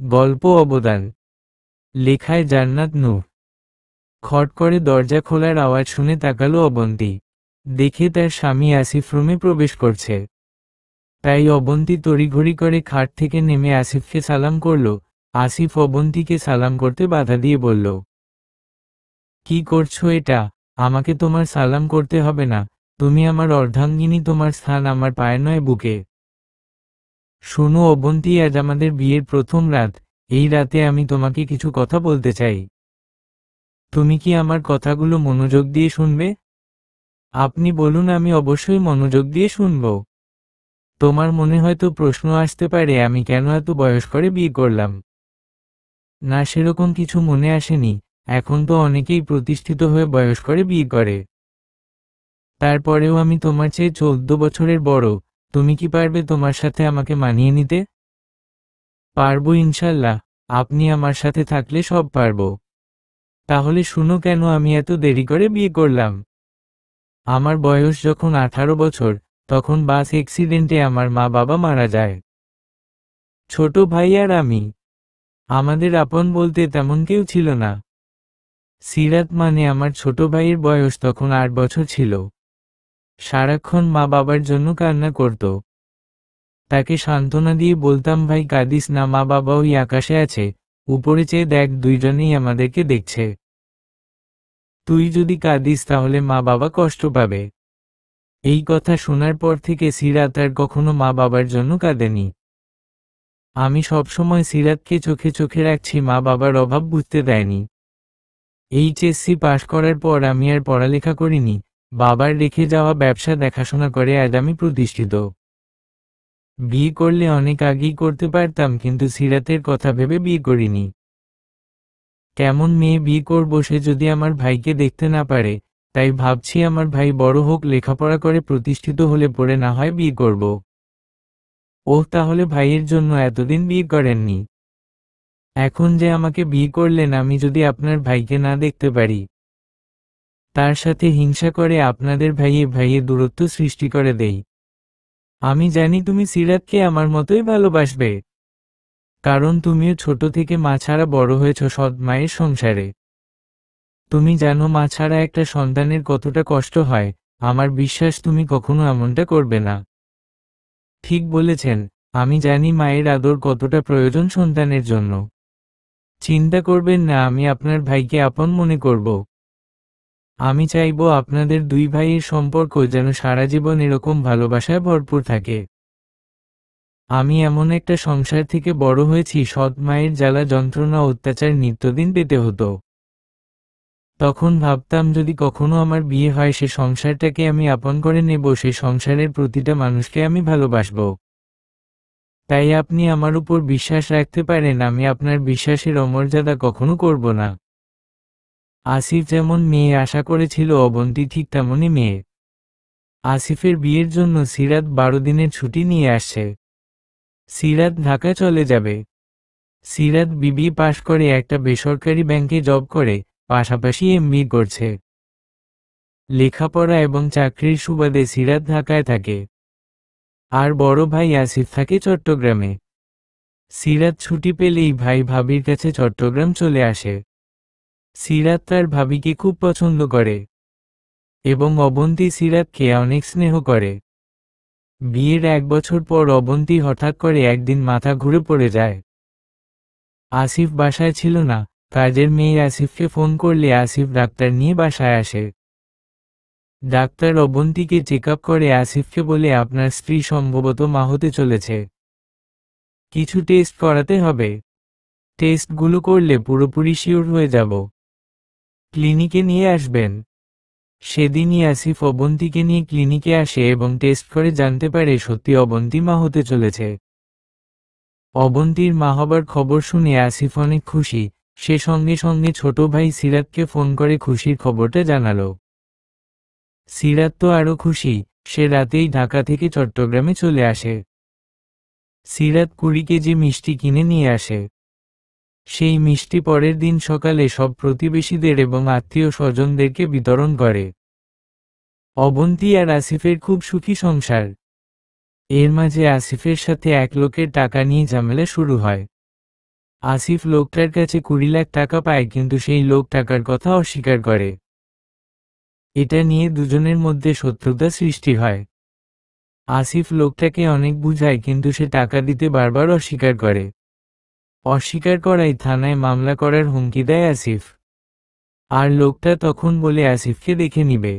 গল্প অবদান, লেখায় জান্নাত নূর। খট করে দরজা খোলার আওয়াজ শুনে তাকালো অবন্তী। দেখে তার স্বামী আসিফ রুমে প্রবেশ করছে। তাই অবন্তী তড়িঘড়ি করে খাট থেকে নেমে আসিফকে সালাম করল। আসিফ অবন্তীকে সালাম করতে বাধা দিয়ে বলল, কি করছো এটা? আমাকে তোমার সালাম করতে হবে না, তুমি আমার অর্ধাঙ্গিনী, তোমার স্থান আমার পায়ে নয় বুকে। শোনো অবন্তী, আজ আমাদের বিয়ের প্রথম রাত। এই রাতে আমি তোমাকে কিছু কথা বলতে চাই। তুমি কি আমার কথাগুলো মনোযোগ দিয়ে শুনবে? আপনি বলুন, আমি অবশ্যই মনোযোগ দিয়ে শুনব। তোমার মনে হয়তো প্রশ্ন আসতে পারে, আমি কেন এত বয়স করে বিয়ে করলাম। না, সেরকম কিছু মনে আসেনি। এখন তো অনেকেই প্রতিষ্ঠিত হয়ে বয়স করে বিয়ে করে। তারপরেও আমি তোমার চেয়ে 14 বছরের বড়। তুমি কি পারবে তোমার সাথে আমাকে মানিয়ে নিতে? পারবো ইনশাল্লাহ, আপনি আমার সাথে থাকলে সব পারবো। তাহলে শুনো, কেন আমি এত দেরি করে বিয়ে করলাম। আমার বয়স যখন 18 বছর, তখন বাস অ্যাক্সিডেন্টে আমার মা বাবা মারা যায়। ছোট ভাই আর আমি, আমাদের আপন বলতে তেমন কেউ ছিল না। সিরাত মানে আমার ছোট ভাইয়ের বয়স তখন 8 বছর ছিল। সারাক্ষণ মা বাবার জন্য কান্না করত। তাকে সান্ত্বনা দিয়ে বলতাম, ভাই কাঁদিস না, মা বাবা ওই আকাশে আছে, উপরে চেয়ে দেখ, দুইজনেই আমাদেরকে দেখছে। তুই যদি কাঁদিস তাহলে মা বাবা কষ্ট পাবে। এই কথা শোনার পর থেকে সিরাত আর কখনো মা বাবার জন্য কাঁদেনি। আমি সবসময় সিরাতকে চোখে চোখে রাখছি, মা বাবার অভাব বুঝতে দেয়নি। এইচএসসি পাশ করার পর আমি আর পড়ালেখা করিনি। বাবার রেখে যাওয়া ব্যবসা দেখাশোনা করে আজ আমি প্রতিষ্ঠিত। বিয়ে করলে অনেক আগেই করতে পারতাম, কিন্তু সিরাতের কথা ভেবে বিয়ে করিনি। কেমন মেয়ে বিয়ে করব সে যদি আমার ভাইকে দেখতে না পারে, তাই ভাবছি আমার ভাই বড় হোক, লেখাপড়া করে প্রতিষ্ঠিত হলে পরে না হয় বিয়ে করব। ওহ, তাহলে ভাইয়ের জন্য এতদিন বিয়ে করেননি? এখন যে আমাকে বিয়ে করলেন, আমি যদি আপনার ভাইকে না দেখতে পারি, তার সাথে হিংসা করে আপনাদের ভাইয়ে ভাইয়ে দূরত্ব সৃষ্টি করে দেই। আমি জানি তুমি সিরাতকে আমার মতোই ভালোবাসবে, কারণ তুমিও ছোট থেকে মা ছাড়া বড় হয়েছ সৎ মায়ের সংসারে। তুমি জানো মা ছাড়া একটা সন্তানের কতটা কষ্ট হয়। আমার বিশ্বাস তুমি কখনো এমনটা করবে না। ঠিক বলেছেন, আমি জানি মায়ের আদর কতটা প্রয়োজন সন্তানের জন্য। চিন্তা করবেন না, আমি আপনার ভাইকে আপন মনে করব। আমি চাইবো আপনাদের দুই ভাইয়ের সম্পর্ক যেন সারা জীবন এরকম ভালোবাসায় ভরপুর থাকে। আমি এমন একটা সংসার থেকে বড় হয়েছি, সৎ মায়ের জ্বালা যন্ত্রণা অত্যাচার নিত্যদিন পেতে হতো। তখন ভাবতাম যদি কখনো আমার বিয়ে হয়, সে সংসারটাকে আমি আপন করে নেব, সে সংসারের প্রতিটা মানুষকে আমি ভালোবাসবো। তাই আপনি আমার উপর বিশ্বাস রাখতে পারেন, আমি আপনার বিশ্বাসের অমর্যাদা কখনো করব না। আসিফ যেমন মেয়ে আশা করেছিল, অবন্তী ঠিক তেমনই মেয়ে। আসিফের বিয়ের জন্য সিরাত 12 দিনের ছুটি নিয়ে আসছে। সিরাত ঢাকা চলে যাবে। সিরাত বিবিএ পাশ করে একটা বেসরকারি ব্যাংকে জব করে, পাশাপাশি এমবিএ করছে। লেখাপড়া এবং চাকরির সুবাদে সিরাত ঢাকায় থাকে। আর বড় ভাই আসিফ থাকে চট্টগ্রামে। সিরাত ছুটি পেলেই ভাই ভাবির কাছে চট্টগ্রাম চলে আসে। সিরাত তার ভাবিকে খুব পছন্দ করে এবং অবন্তী সিরাতকে অনেক স্নেহ করে। বিয়ের 1 বছর পর অবন্তী হঠাৎ করে একদিন মাথা ঘুরে পড়ে যায়। আসিফ বাসায় ছিল না। কাজের মেয়ে আসিফকে ফোন করলে আসিফ ডাক্তার নিয়ে বাসায় আসে। ডাক্তার অবন্তীকে চেক আপ করে আসিফকে বলে, আপনার স্ত্রী সম্ভবত মা হতে চলেছে। কিছু টেস্ট করাতে হবে। টেস্টগুলো করলে পুরোপুরি শিওর হয়ে যাব। ক্লিনিকে নিয়ে আসবেন। সেদিনই আসিফ অবন্তীকে নিয়ে ক্লিনিকে আসে এবং টেস্ট করে জানতে পারে সত্যি অবন্তী মা হতে চলেছে। অবন্তীর মা হবার খবর শুনে আসিফ অনেক খুশি। সে সঙ্গে সঙ্গে ছোট ভাই সিরাতকে ফোন করে খুশির খবরটা জানালো। সিরাত তো আরও খুশি। সে রাতেই ঢাকা থেকে চট্টগ্রামে চলে আসে। সিরাত 20 কেজি মিষ্টি কিনে নিয়ে আসে। সেই মিষ্টি পরের দিন সকালে সব প্রতিবেশীদের এবং আত্মীয় স্বজনদেরকে বিতরণ করে। অবন্তী আর আসিফের খুব সুখী সংসার। এর মাঝে আসিফের সাথে এক লোকের টাকা নিয়ে ঝামেলা শুরু হয়। আসিফ লোকটার কাছে 20 লাখ টাকা পায় কিন্তু সেই লোক টাকার কথা অস্বীকার করে। এটা নিয়ে দুজনের মধ্যে শত্রুতা সৃষ্টি হয়। আসিফ লোকটাকে অনেক বুঝায় কিন্তু সে টাকা দিতে বারবার অস্বীকার করে। অস্বীকার করায় থানায় মামলা করার হুমকি দেয় আসিফ। আর লোকটা তখন বলে আসিফকে দেখে নিবে।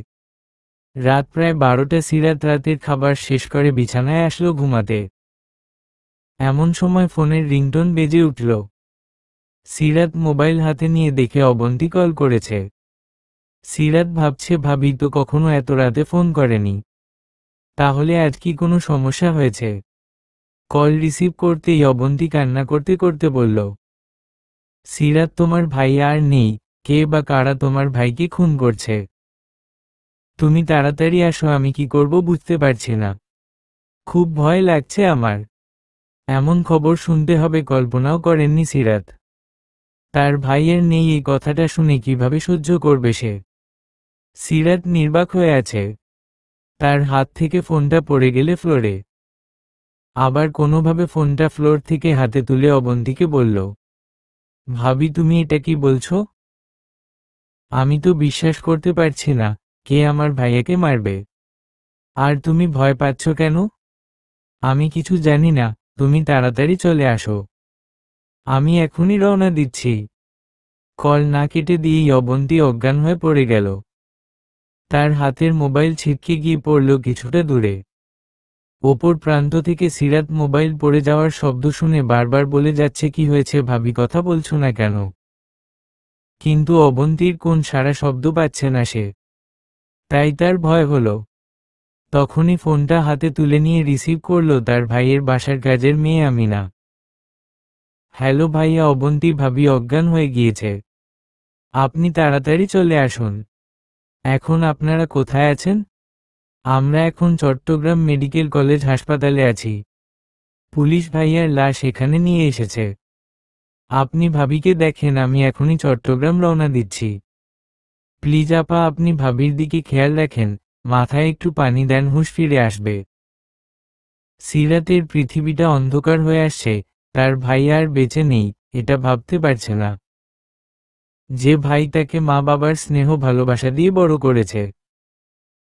রাত প্রায় 12টা। সিরাত রাতের খাবার শেষ করে বিছানায় আসলো ঘুমাতে। এমন সময় ফোনের রিংটোন বেজে উঠল। সিরাত মোবাইল হাতে নিয়ে দেখে অবন্তী কল করেছে। সিরাত ভাবছে ভাবি তো কখনো এত রাতে ফোন করেনি, তাহলে আজ কি কোনো সমস্যা হয়েছে। কল রিসিভ করতেই অবন্তী কান্না করতে করতে বলল, সিরাত তোমার ভাই আর নেই, কে বা কারা তোমার ভাইকে খুন করছে। তুমি তাড়াতাড়ি আসো, আমি কি করব বুঝতে পারছি না, খুব ভয় লাগছে আমার। এমন খবর শুনতে হবে কল্পনাও করেননি সিরাত। তার ভাইয়ের নেই এই কথাটা শুনে কিভাবে সহ্য করবে সে। সিরাত নির্বাক হয়ে আছে। তার হাত থেকে ফোনটা পড়ে গেলে ফ্লোরে। আবার কোনোভাবে ফোনটা ফ্লোর থেকে হাতে তুলে অবন্তীকে বলল, ভাবি তুমি এটা কি বলছো? আমি তো বিশ্বাস করতে পারছি না, কে আমার ভাইয়াকে মারবে। আর তুমি ভয় পাচ্ছ কেন? আমি কিছু জানি না, তুমি তাড়াতাড়ি চলে আসো। আমি এখনই রওনা দিচ্ছি। কল না কেটে দিয়েই অবন্তী অজ্ঞান হয়ে পড়ে গেল। তার হাতের মোবাইল ছিটকে গিয়ে পড়ল কিছুটা দূরে। ওপর প্রান্ত থেকে সিরাত মোবাইল পড়ে যাওয়ার শব্দ শুনে বারবার বলে যাচ্ছে, কি হয়েছে ভাবি, কথা বলছো না কেন? কিন্তু অবন্তীর কোন সারা শব্দ পাচ্ছে না সে। তাই তার ভয় হলো। তখনই ফোনটা হাতে তুলে নিয়ে রিসিভ করলো তার ভাইয়ের বাসার কাজের মেয়ে আমিনা। হ্যালো ভাইয়া, অবন্তী ভাবি অজ্ঞান হয়ে গিয়েছে, আপনি তাড়াতাড়ি চলে আসুন। এখন আপনারা কোথায় আছেন? আমরা এখন চট্টগ্রাম মেডিকেল কলেজ হাসপাতালে আছি। পুলিশ ভাইয়ার লাশ এখানে নিয়ে এসেছে। আপনি ভাবিকে দেখেন, আমি এখনই চট্টগ্রাম রওনা দিচ্ছি। প্লিজ আপা, আপনি ভাবির দিকে খেয়াল রাখেন, মাথায় একটু পানি দেন, হুঁশ ফিরে আসবে। সিরাতের পৃথিবীটা অন্ধকার হয়ে আসছে। তার ভাই আর বেঁচে নেই, এটা ভাবতে পারছে না। যে ভাই তাকে মা বাবার স্নেহ ভালোবাসা দিয়ে বড় করেছে,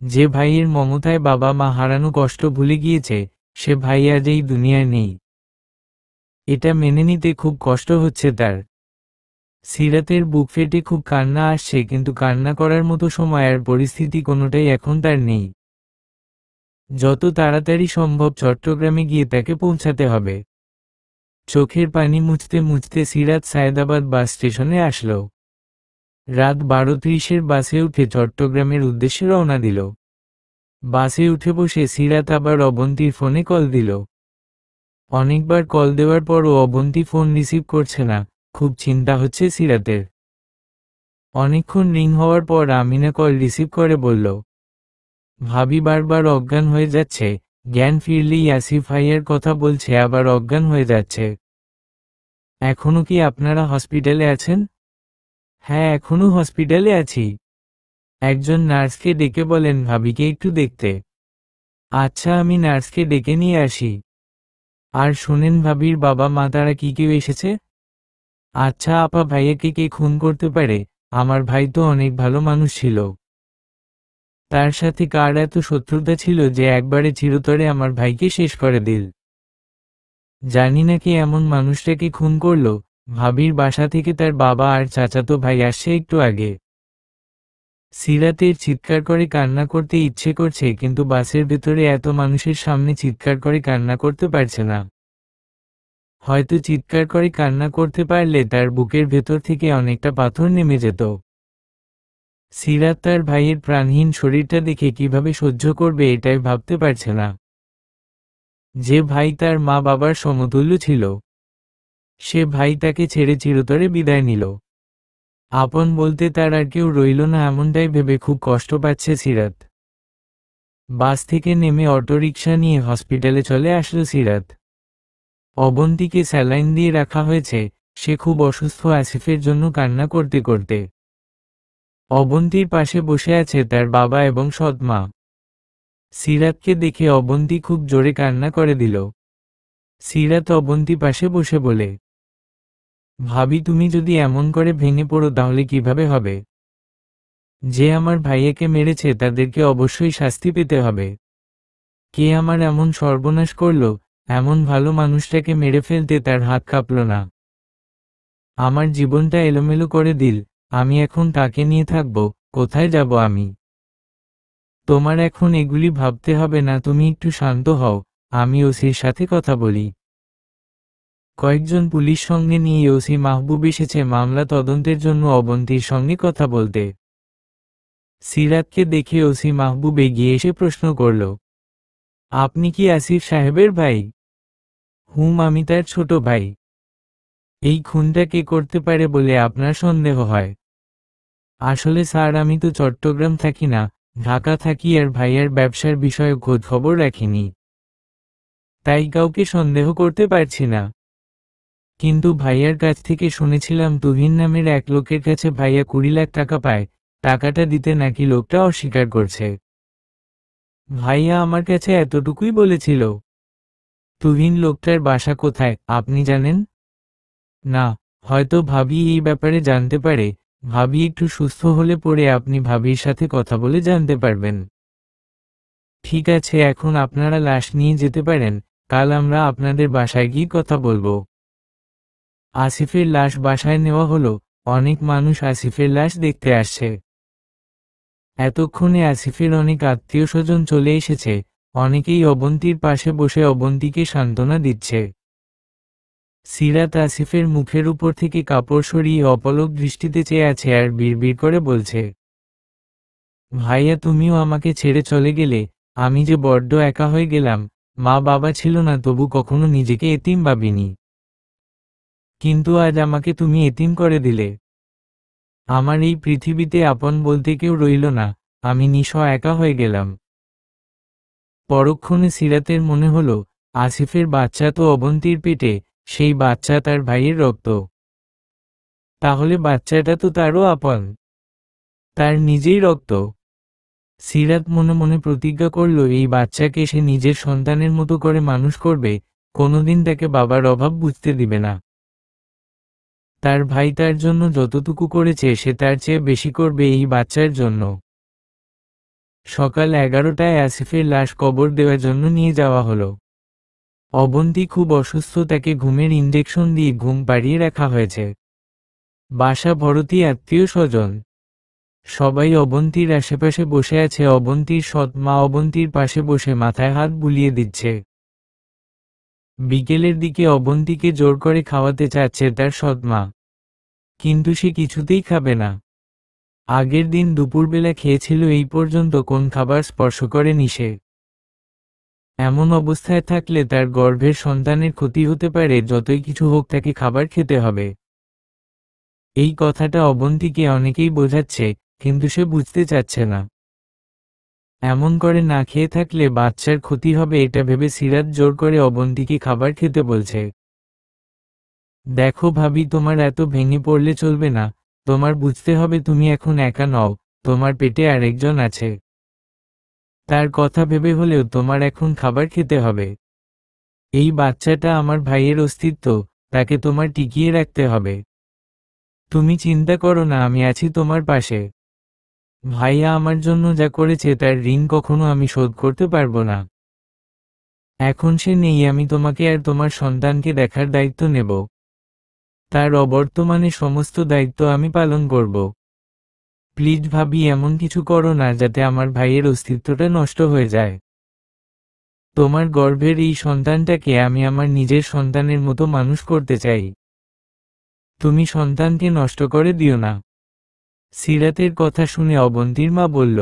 যে ভাইয়ের মমতায় বাবা মা হারানো কষ্ট ভুলে গিয়েছে, সে ভাই আজ এই দুনিয়ায় নেই। এটা মেনে নিতে খুব কষ্ট হচ্ছে তার। সিরাতের বুক ফেটে খুব কান্না আসছে, কিন্তু কান্না করার মতো সময় আর পরিস্থিতি কোনোটাই এখন তার নেই। যত তাড়াতাড়ি সম্ভব চট্টগ্রামে গিয়ে তাকে পৌঁছাতে হবে। চোখের পানি মুছতে মুছতে সিরাত সায়েদাবাদ বাস স্টেশনে আসলো। রাত 12:30-এর বাসে উঠে চট্টগ্রামের উদ্দেশ্যে রওনা দিল। বাসে উঠে বসে সিরাত আবার অবন্তীর ফোনে কল দিল। অনেকবার কল দেওয়ার পরও অবন্তী ফোন রিসিভ করছে না। খুব চিন্তা হচ্ছে সিরাতের। অনেকক্ষণ রিং হওয়ার পর আমিনা কল রিসিভ করে বলল, ভাবি বারবার অজ্ঞান হয়ে যাচ্ছে, জ্ঞান ফিরলেই আসিফ ভাইয়ের কথা বলছে, আবার অজ্ঞান হয়ে যাচ্ছে। এখনো কি আপনারা হসপিটালে আছেন? হ্যাঁ, এখনো হসপিটালে আছি। একজন নার্সকে ডেকে বলেন ভাবিকে একটু দেখতে। আচ্ছা, আমি নার্সকে ডেকে নিয়ে আসি। আর শোনেন, ভাবির বাবা মা তারা কি কেউ এসেছে? আচ্ছা আপা, ভাইয়াকে কে খুন করতে পারে? আমার ভাই তো অনেক ভালো মানুষ ছিল। তার সাথে কার এত শত্রুতা ছিল যে একবারে চিরতরে আমার ভাইকে শেষ করে দিল? জানি না কে এমন মানুষটাকে খুন করলো। ভাবির বাসা থেকে তার বাবা আর চাচাতো ভাই আসছে একটু আগে। সিরাতের চিৎকার করে কান্না করতে ইচ্ছে করছে, কিন্তু বাসের ভেতরে এত মানুষের সামনে চিৎকার করে কান্না করতে পারছে না। হয়তো চিৎকার করে কান্না করতে পারলে তার বুকের ভেতর থেকে অনেকটা পাথর নেমে যেত। সিরাত তার ভাইয়ের প্রাণহীন শরীরটা দেখে কিভাবে সহ্য করবে এটাই ভাবতে পারছে না। যে ভাই তার মা বাবার সমতুল্য ছিল, সে ভাই তাকে ছেড়ে চিরতরে বিদায় নিল। আপন বলতে তার আর কেউ রইল না, এমনটাই ভেবে খুব কষ্ট পাচ্ছে সিরাত। বাস থেকে নেমে অটোরিকশা নিয়ে হসপিটালে চলে আসলো সিরাত। অবন্তীকে স্যালাইন দিয়ে রাখা হয়েছে, সে খুব অসুস্থ আসিফের জন্য কান্না করতে করতে। অবন্তীর পাশে বসে আছে তার বাবা এবং সৎ মা। সিরাতকে দেখে অবন্তী খুব জোরে কান্না করে দিল। সিরাত অবন্তী পাশে বসে বলে, ভাবি তুমি যদি এমন করে ভেঙে পড়ো তাহলে কিভাবে হবে? যে আমার ভাইয়াকে মেরেছে তাদেরকে অবশ্যই শাস্তি পেতে হবে। কে আমার এমন সর্বনাশ করলো, এমন ভালো মানুষটাকে মেরে ফেলতে তার হাত কাঁপল না। আমার জীবনটা এলোমেলো করে দিল, আমি এখন কাকে নিয়ে থাকব, কোথায় যাব আমি? তোমার এখন এগুলি ভাবতে হবে না, তুমি একটু শান্ত হও, আমি ওসির সাথে কথা বলি। কয়েকজন পুলিশ সঙ্গে নিয়ে ওসি মাহবুব এসেছে মামলা তদন্তের জন্য অবন্তীর সঙ্গে কথা বলতে। সিরাতকে দেখে ওসি মাহবুব এগিয়ে এসে প্রশ্ন করল, আপনি কি আসিফ সাহেবের ভাই? হুম, আমি তার ছোট ভাই। এই খুনটা কে করতে পারে বলে আপনার সন্দেহ হয়? আসলে স্যার, আমি তো চট্টগ্রাম থাকি না, ঢাকা থাকি, আর ভাইয়ার ব্যবসার বিষয়ে খোঁজ খবর রাখিনি, তাই কাউকে সন্দেহ করতে পারছি না। কিন্তু ভাইয়ার কাছ থেকে শুনেছিলাম তুহিন নামের এক লোকের কাছে ভাইয়া 20 লাখ টাকা পায়, টাকাটা দিতে নাকি লোকটা অস্বীকার করছে। ভাইয়া আমার কাছে এতটুকুই বলেছিল। তুহিন লোকটার বাসা কোথায় আপনি জানেন? না, হয়তো ভাবি এই ব্যাপারে জানতে পারে। ভাবি একটু সুস্থ হলে পরে আপনি ভাবির সাথে কথা বলে জানতে পারবেন। ঠিক আছে, এখন আপনারা লাশ নিয়ে যেতে পারেন, কাল আমরা আপনাদের বাসায় গিয়ে কথা বলবো। আসিফের লাশ বাসায় নেওয়া হলো, অনেক মানুষ আসিফের লাশ দেখতে আসছে। এতক্ষণে আসিফের অনেক আত্মীয় স্বজন চলে এসেছে, অনেকেই অবন্তীর পাশে বসে অবন্তীকে সান্ত্বনা দিচ্ছে। সিরাত আসিফের মুখের উপর থেকে কাপড় সরিয়ে অপলক দৃষ্টিতে চেয়ে আছে আর বিড়বিড় করে বলছে, ভাইয়া তুমিও আমাকে ছেড়ে চলে গেলে, আমি যে বড্ড একা হয়ে গেলাম। মা বাবা ছিল না, তবু কখনো নিজেকে এতিম ভাবিনি। কিন্তু আজ আমাকে তুমি এতিম করে দিলে। আমার এই পৃথিবীতে আপন বলতে কেউ রইল না, আমি নিঃস্ব একা হয়ে গেলাম। পরক্ষণে সিরাতের মনে হলো, আসিফের বাচ্চা তো অবন্তীর পেটে, সেই বাচ্চা তার ভাইয়ের রক্ত। তাহলে বাচ্চাটা তো তারও আপন, তার নিজেই রক্ত। সিরাত মনে মনে প্রতিজ্ঞা করল এই বাচ্চাকে সে নিজের সন্তানের মতো করে মানুষ করবে, কোনোদিন তাকে বাবার অভাব বুঝতে দিবে না। তার ভাই তার জন্য যতটুকু করেছে সে তার চেয়ে বেশি করবে এই বাচ্চার জন্য। সকাল 11টায় আসিফের লাশ কবর দেওয়ার জন্য নিয়ে যাওয়া হলো। অবন্তী খুব অসুস্থ, তাকে ঘুমের ইনজেকশন দিয়ে ঘুম পাড়িয়ে রাখা হয়েছে। বাসা ভর্তি আত্মীয় স্বজন, সবাই অবন্তীর আশেপাশে বসে আছে। অবন্তীর সৎ মা অবন্তীর পাশে বসে মাথায় হাত বুলিয়ে দিচ্ছে। বিকেলের দিকে অবন্তীকে জোর করে খাওয়াতে চাচ্ছে তার সৎ মা, কিন্তু সে কিছুতেই খাবে না। আগের দিন দুপুরবেলা খেয়েছিল, এই পর্যন্ত কোন খাবার স্পর্শ করেনি সে। এমন অবস্থায় থাকলে তার গর্ভের সন্তানের ক্ষতি হতে পারে, যতই কিছু হোক তাকে খাবার খেতে হবে। এই কথাটা অবন্তীকে অনেকেই বোঝাচ্ছে, কিন্তু সে বুঝতে চাচ্ছে না। এমন করে না খেয়ে থাকলে বাচ্চার ক্ষতি হবে, এটা ভেবে সিরাত জোর করে অবন্তীকে খাবার খেতে বলছে। দেখো ভাবি, তোমার এত ভেঙে পড়লে চলবে না, তোমার বুঝতে হবে তুমি এখন একা নও, তোমার পেটে আরেকজন আছে। তার কথা ভেবে হলেও তোমার এখন খাবার খেতে হবে। এই বাচ্চাটা আমার ভাইয়ের অস্তিত্ব, তাকে তোমার টিকিয়ে রাখতে হবে। তুমি চিন্তা করো না, আমি আছি তোমার পাশে। ভাইয়া আমার জন্য যা করেছে তার ঋণ কখনো আমি শোধ করতে পারবো না। এখন সে নেই, আমি তোমাকে আর তোমার সন্তানকে দেখার দায়িত্ব নেব। তার অবর্তমানে সমস্ত দায়িত্ব আমি পালন করব। প্লিজ ভাবি, এমন কিছু করো না যাতে আমার ভাইয়ের অস্তিত্বটা নষ্ট হয়ে যায়। তোমার গর্ভের এই সন্তানটাকে আমি আমার নিজের সন্তানের মতো মানুষ করতে চাই। তুমি সন্তানকে নষ্ট করে দিও না। সিরাতের কথা শুনে অবন্তীর মা বলল,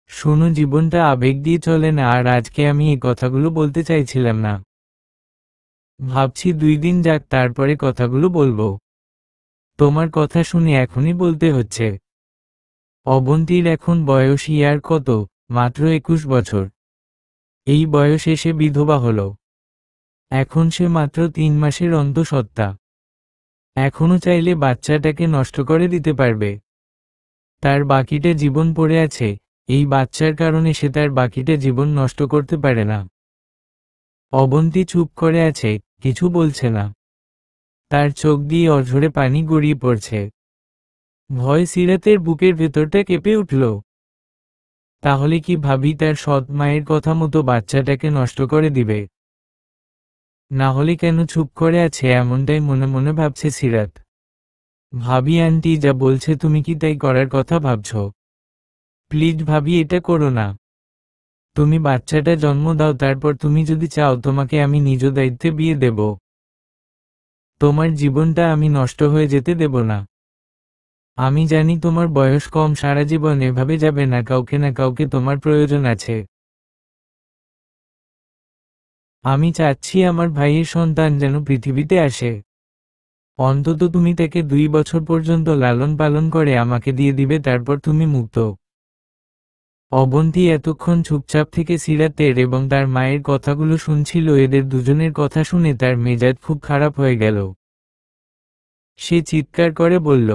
শোনো, জীবনটা আবেগ দিয়ে চলে না, আর আজকে আমি এই কথাগুলো বলতে চাইছিলাম না। ভাবছি 2 দিন যাক, তারপরে কথাগুলো বলবো। তোমার কথা শুনে এখনই বলতে হচ্ছে। অবন্তীর এখন বয়স আর কত, মাত্র 21 বছর। এই বয়সে সে বিধবা হলো। এখন সে মাত্র 3 মাসের অন্তঃসত্ত্বা। এখনো চাইলে বাচ্চাটাকে নষ্ট করে দিতে পারবে। তার বাকিটা জীবন পড়ে আছে, এই বাচ্চার কারণে সে তার বাকিটা জীবন নষ্ট করতে পারে না। অবন্তী চুপ করে আছে, কিছু বলছে না। তার চোখ দিয়ে অঝরে পানি গড়িয়ে পড়ছে। ভয় সিরাতের বুকের ভেতরটা কেঁপে উঠল। তাহলে কি ভাবি তার সৎ মায়ের কথা মতো বাচ্চাটাকে নষ্ট করে দিবে? না হলে কেন চুপ করে আছে এমনটাই মনে মনে ভাবছে সিরাত। ভাবি আন্টি যা বলছে তুমি কি তাই করার কথা ভাবছ? প্লিজ ভাবি এটা করো না। তুমি বাচ্চাটা জন্ম দাও, তারপর তুমি যদি চাও তোমাকে আমি নিজ দায়িত্বে বিয়ে দেব। তোমার জীবনটা আমি নষ্ট হয়ে যেতে দেব না। আমি জানি তোমার বয়স কম, সারা জীবন এভাবে যাবে না, কাউকে না কাউকে তোমার প্রয়োজন আছে। আমি চাচ্ছি আমার ভাইয়ের সন্তান যেন পৃথিবীতে আসে। অন্তত তুমি তাকে 2 বছর পর্যন্ত লালন পালন করে আমাকে দিয়ে দিবে, তারপর তুমি মুক্ত। অবন্তী এতক্ষণ চুপচাপ থেকে সিরাতের এবং তার মায়ের কথাগুলো শুনছিল। এদের দুজনের কথা শুনে তার মেজাজ খুব খারাপ হয়ে গেল। সে চিৎকার করে বলল,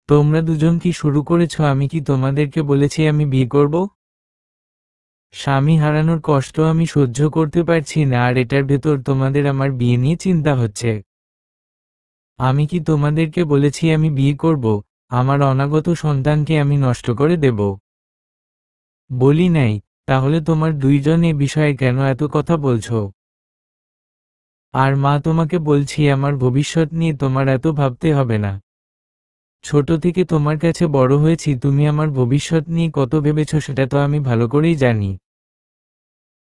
তোমরা দুজন কি শুরু করেছ? আমি কি তোমাদেরকে বলেছি আমি বিয়ে করব? স্বামী হারানোর কষ্ট আমি সহ্য করতে পারছি না, আর এটার ভেতর তোমাদের আমার বিয়ে নিয়ে চিন্তা হচ্ছে। আমি কি তোমাদেরকে বলেছি আমি বিয়ে করব? আমার অনাগত সন্তানকে আমি নষ্ট করে দেব? বলি নাই। তাহলে তোমার দুইজন এ বিষয়ে কেন এত কথা বলছো? আর মা, তোমাকে বলছি আমার ভবিষ্যৎ নিয়ে তোমার এত ভাবতে হবে না। ছোট থেকে তোমার কাছে বড় হয়েছি, তুমি আমার ভবিষ্যৎ নিয়ে কত ভেবেছ সেটা তো আমি ভালো করেই জানি।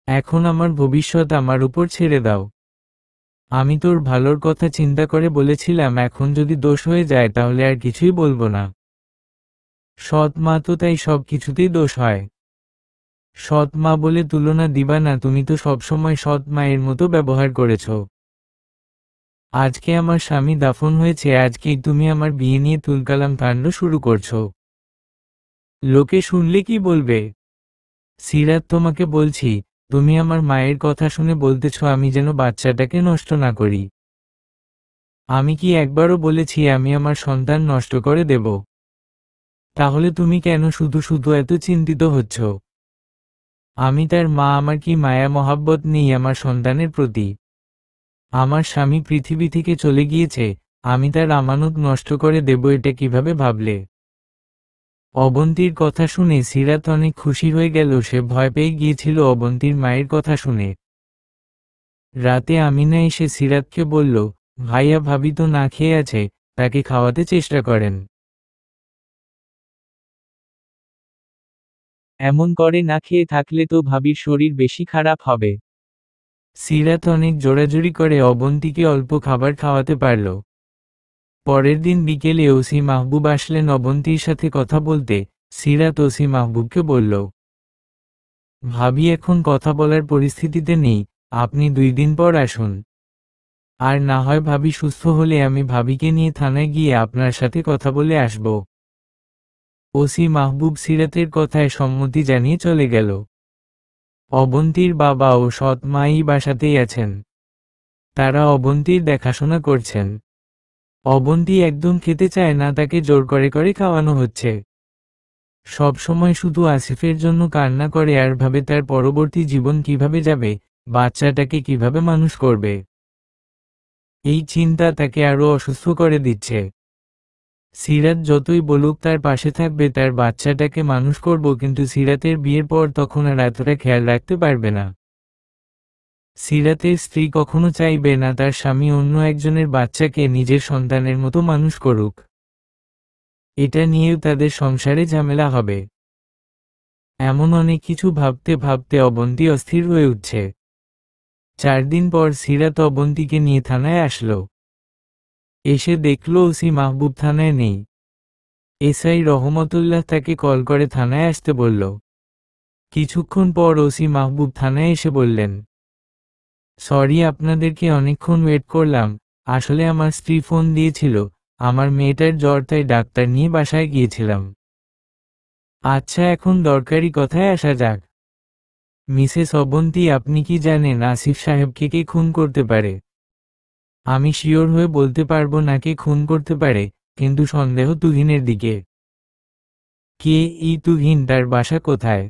এখন আমার ভবিষ্যৎ আমার উপর ছেড়ে দাও। আমি তোর ভালোর কথা চিন্তা করে বলেছিলাম, এখন যদি দোষ হয়ে যায় তাহলে আর কিছুই বলবো না। সৎ মা তো তাই সব কিছুতেই দোষ হয়। সৎ মা বলে তুলনা দিবা না, তুমি তো সবসময় সৎ মায়ের মতো ব্যবহার করেছ। আজকে আমার স্বামী দাফন হয়েছে, আজকেই তুমি আমার বিয়ে নিয়ে তুলকালাম কাণ্ড শুরু করছো। লোকে শুনলে কি বলবে? সিরাত, তোমাকে বলছি, তুমি আমার মায়ের কথা শুনে বলতেছ আমি যেন বাচ্চাটাকে নষ্ট না করি। আমি কি একবারও বলেছি আমি আমার সন্তান নষ্ট করে দেব? তাহলে তুমি কেন শুধু শুধু এত চিন্তিত হচ্ছ? আমি তার মা, আমার কি মায়া মহাব্বত নেই আমার সন্তানের প্রতি? আমার স্বামী পৃথিবী থেকে চলে গিয়েছে, আমি তার আমানত নষ্ট করে দেব এটা কিভাবে ভাবলে? অবন্তীর কথা শুনে সিরাত অনেক খুশি হয়ে গেল। সে ভয় পেয়ে গিয়েছিল অবন্তীর মায়ের কথা শুনে। রাতে আমিনা এসে সিরাতকে বলল, ভাইয়া ভাবি তো না খেয়ে আছে, তাকে খাওয়াতে চেষ্টা করেন। এমন করে না খেয়ে থাকলে তো ভাবির শরীর বেশি খারাপ হবে। সিরাত অনেক জোরাজুরি করে অবন্তীকে অল্প খাবার খাওয়াতে পারল। পরের দিন বিকেলে ওসি মাহবুব আসলেন অবন্তীর সাথে কথা বলতে। সিরাত ওসি মাহবুবকে বলল, ভাবি এখন কথা বলার পরিস্থিতিতে নেই, আপনি 2 দিন পর আসুন। আর না হয় ভাবি সুস্থ হলে আমি ভাবিকে নিয়ে থানায় গিয়ে আপনার সাথে কথা বলে আসব। ওসি মাহবুব সিরাতের কথায় সম্মতি জানিয়ে চলে গেল। অবন্তীর বাবা ও সৎ মাই বাসাতেই আছেন। তারা অবন্তীর দেখাশোনা করছেন। অবন্তী একদম খেতে চায় না, তাকে জোর করে করে খাওয়ানো হচ্ছে। সব সময় শুধু আসিফের জন্য কান্না করে আর ভাবে তার পরবর্তী জীবন কিভাবে যাবে, বাচ্চাটাকে কিভাবে মানুষ করবে। এই চিন্তা তাকে আরো অসুস্থ করে দিচ্ছে। সিরাত যতই বলুক তার পাশে থাকবে, তার বাচ্চাটাকে মানুষ করব, কিন্তু সিরাতের বিয়ের পর তখন আর এতটা খেয়াল রাখতে পারবে না। সিরাতের স্ত্রী কখনো চাইবে না তার স্বামী অন্য একজনের বাচ্চাকে নিজের সন্তানের মতো মানুষ করুক। এটা নিয়েও তাদের সংসারে ঝামেলা হবে। এমন অনেক কিছু ভাবতে ভাবতে অবন্তী অস্থির হয়ে উঠছে। 4 দিন পর সিরাত অবন্তীকে নিয়ে থানায় আসলো। এসে দেখল ওসি মাহবুব থানায় নেই। এসআই রহমতুল্লাহ তাকে কল করে থানায় আসতে বলল। কিছুক্ষণ পর ওসি মাহবুব থানায় এসে বললেন, সরি, আপনাদেরকে অনেকক্ষণ ওয়েট করলাম। আসলে আমার স্ত্রী ফোন দিয়েছিল, আমার মেয়েটার জ্বর, তাই ডাক্তার নিয়ে বাসায় গিয়েছিলাম। আচ্ছা, এখন দরকারি কথায় আসা যাক। মিসেস অবন্তী, আপনি কি জানেন আসিফ সাহেবকে কে খুন করতে পারে? আমি শিওর হয়ে বলতে পারবো না কে খুন করতে পারে, কিন্তু সন্দেহ তুহিনের দিকে। কে এই তুহিন? তার বাসা কোথায়?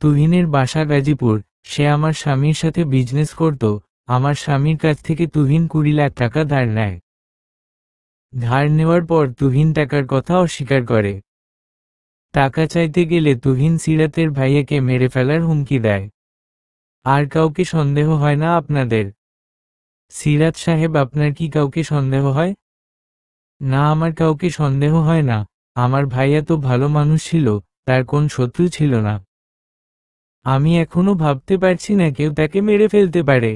তুহিনের বাসা গাজীপুর। সে আমার স্বামীর সাথে বিজনেস করত, আমার স্বামীর কাছ থেকে তুহিন 20 লাখ টাকা ধার নেয়। ধার নেওয়ার পর তুহিন টাকার কথা অস্বীকার করে। টাকা চাইতে গেলে তুহিন সিরাতের ভাইয়াকে মেরে ফেলার হুমকি দেয়। আর কাউকে সন্দেহ হয় না আপনাদের? সিরাত সাহেব, আপনার কি কাউকে সন্দেহ হয়? না, আমার কাউকে সন্দেহ হয় না। আমার ভাইয়া তো ভালো মানুষ ছিল, তার কোন শত্রু ছিল না। আমি এখনো ভাবতে পারছি না কেউ তাকে মেরে ফেলতে পারে।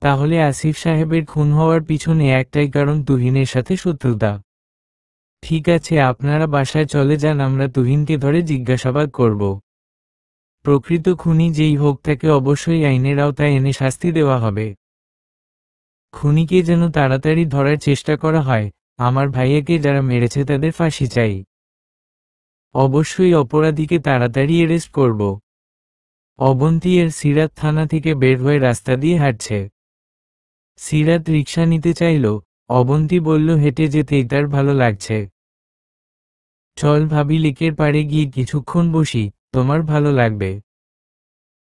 তাহলে আসিফ সাহেবের খুন হওয়ার পিছনে একটাই কারণ, তুহিনের সাথে শত্রুতা। ঠিক আছে, আপনারা বাসায় চলে যান, আমরা তুহিনকে ধরে জিজ্ঞাসাবাদ করব। প্রকৃত খুনি যেই হোক তাকে অবশ্যই আইনের আওতায় এনে শাস্তি দেওয়া হবে। খুনিকে যেন তাড়াতাড়ি ধরার চেষ্টা করা হয়। আমার ভাইয়াকে যারা মেরেছে তাদের ফাঁসি চাই। অবশ্যই অপরাধীকে তাড়াতাড়ি অ্যারেস্ট করব। অবন্তী এর সিরাত থানা থেকে বের হয়ে রাস্তা দিয়ে হাঁটছে। সিরাত রিকশা নিতে চাইল, অবন্তী বলল হেঁটে যেতেই তার ভালো লাগছে। চল ভাবি, লেকের পাড়ে গিয়ে কিছুক্ষণ বসি, তোমার ভালো লাগবে।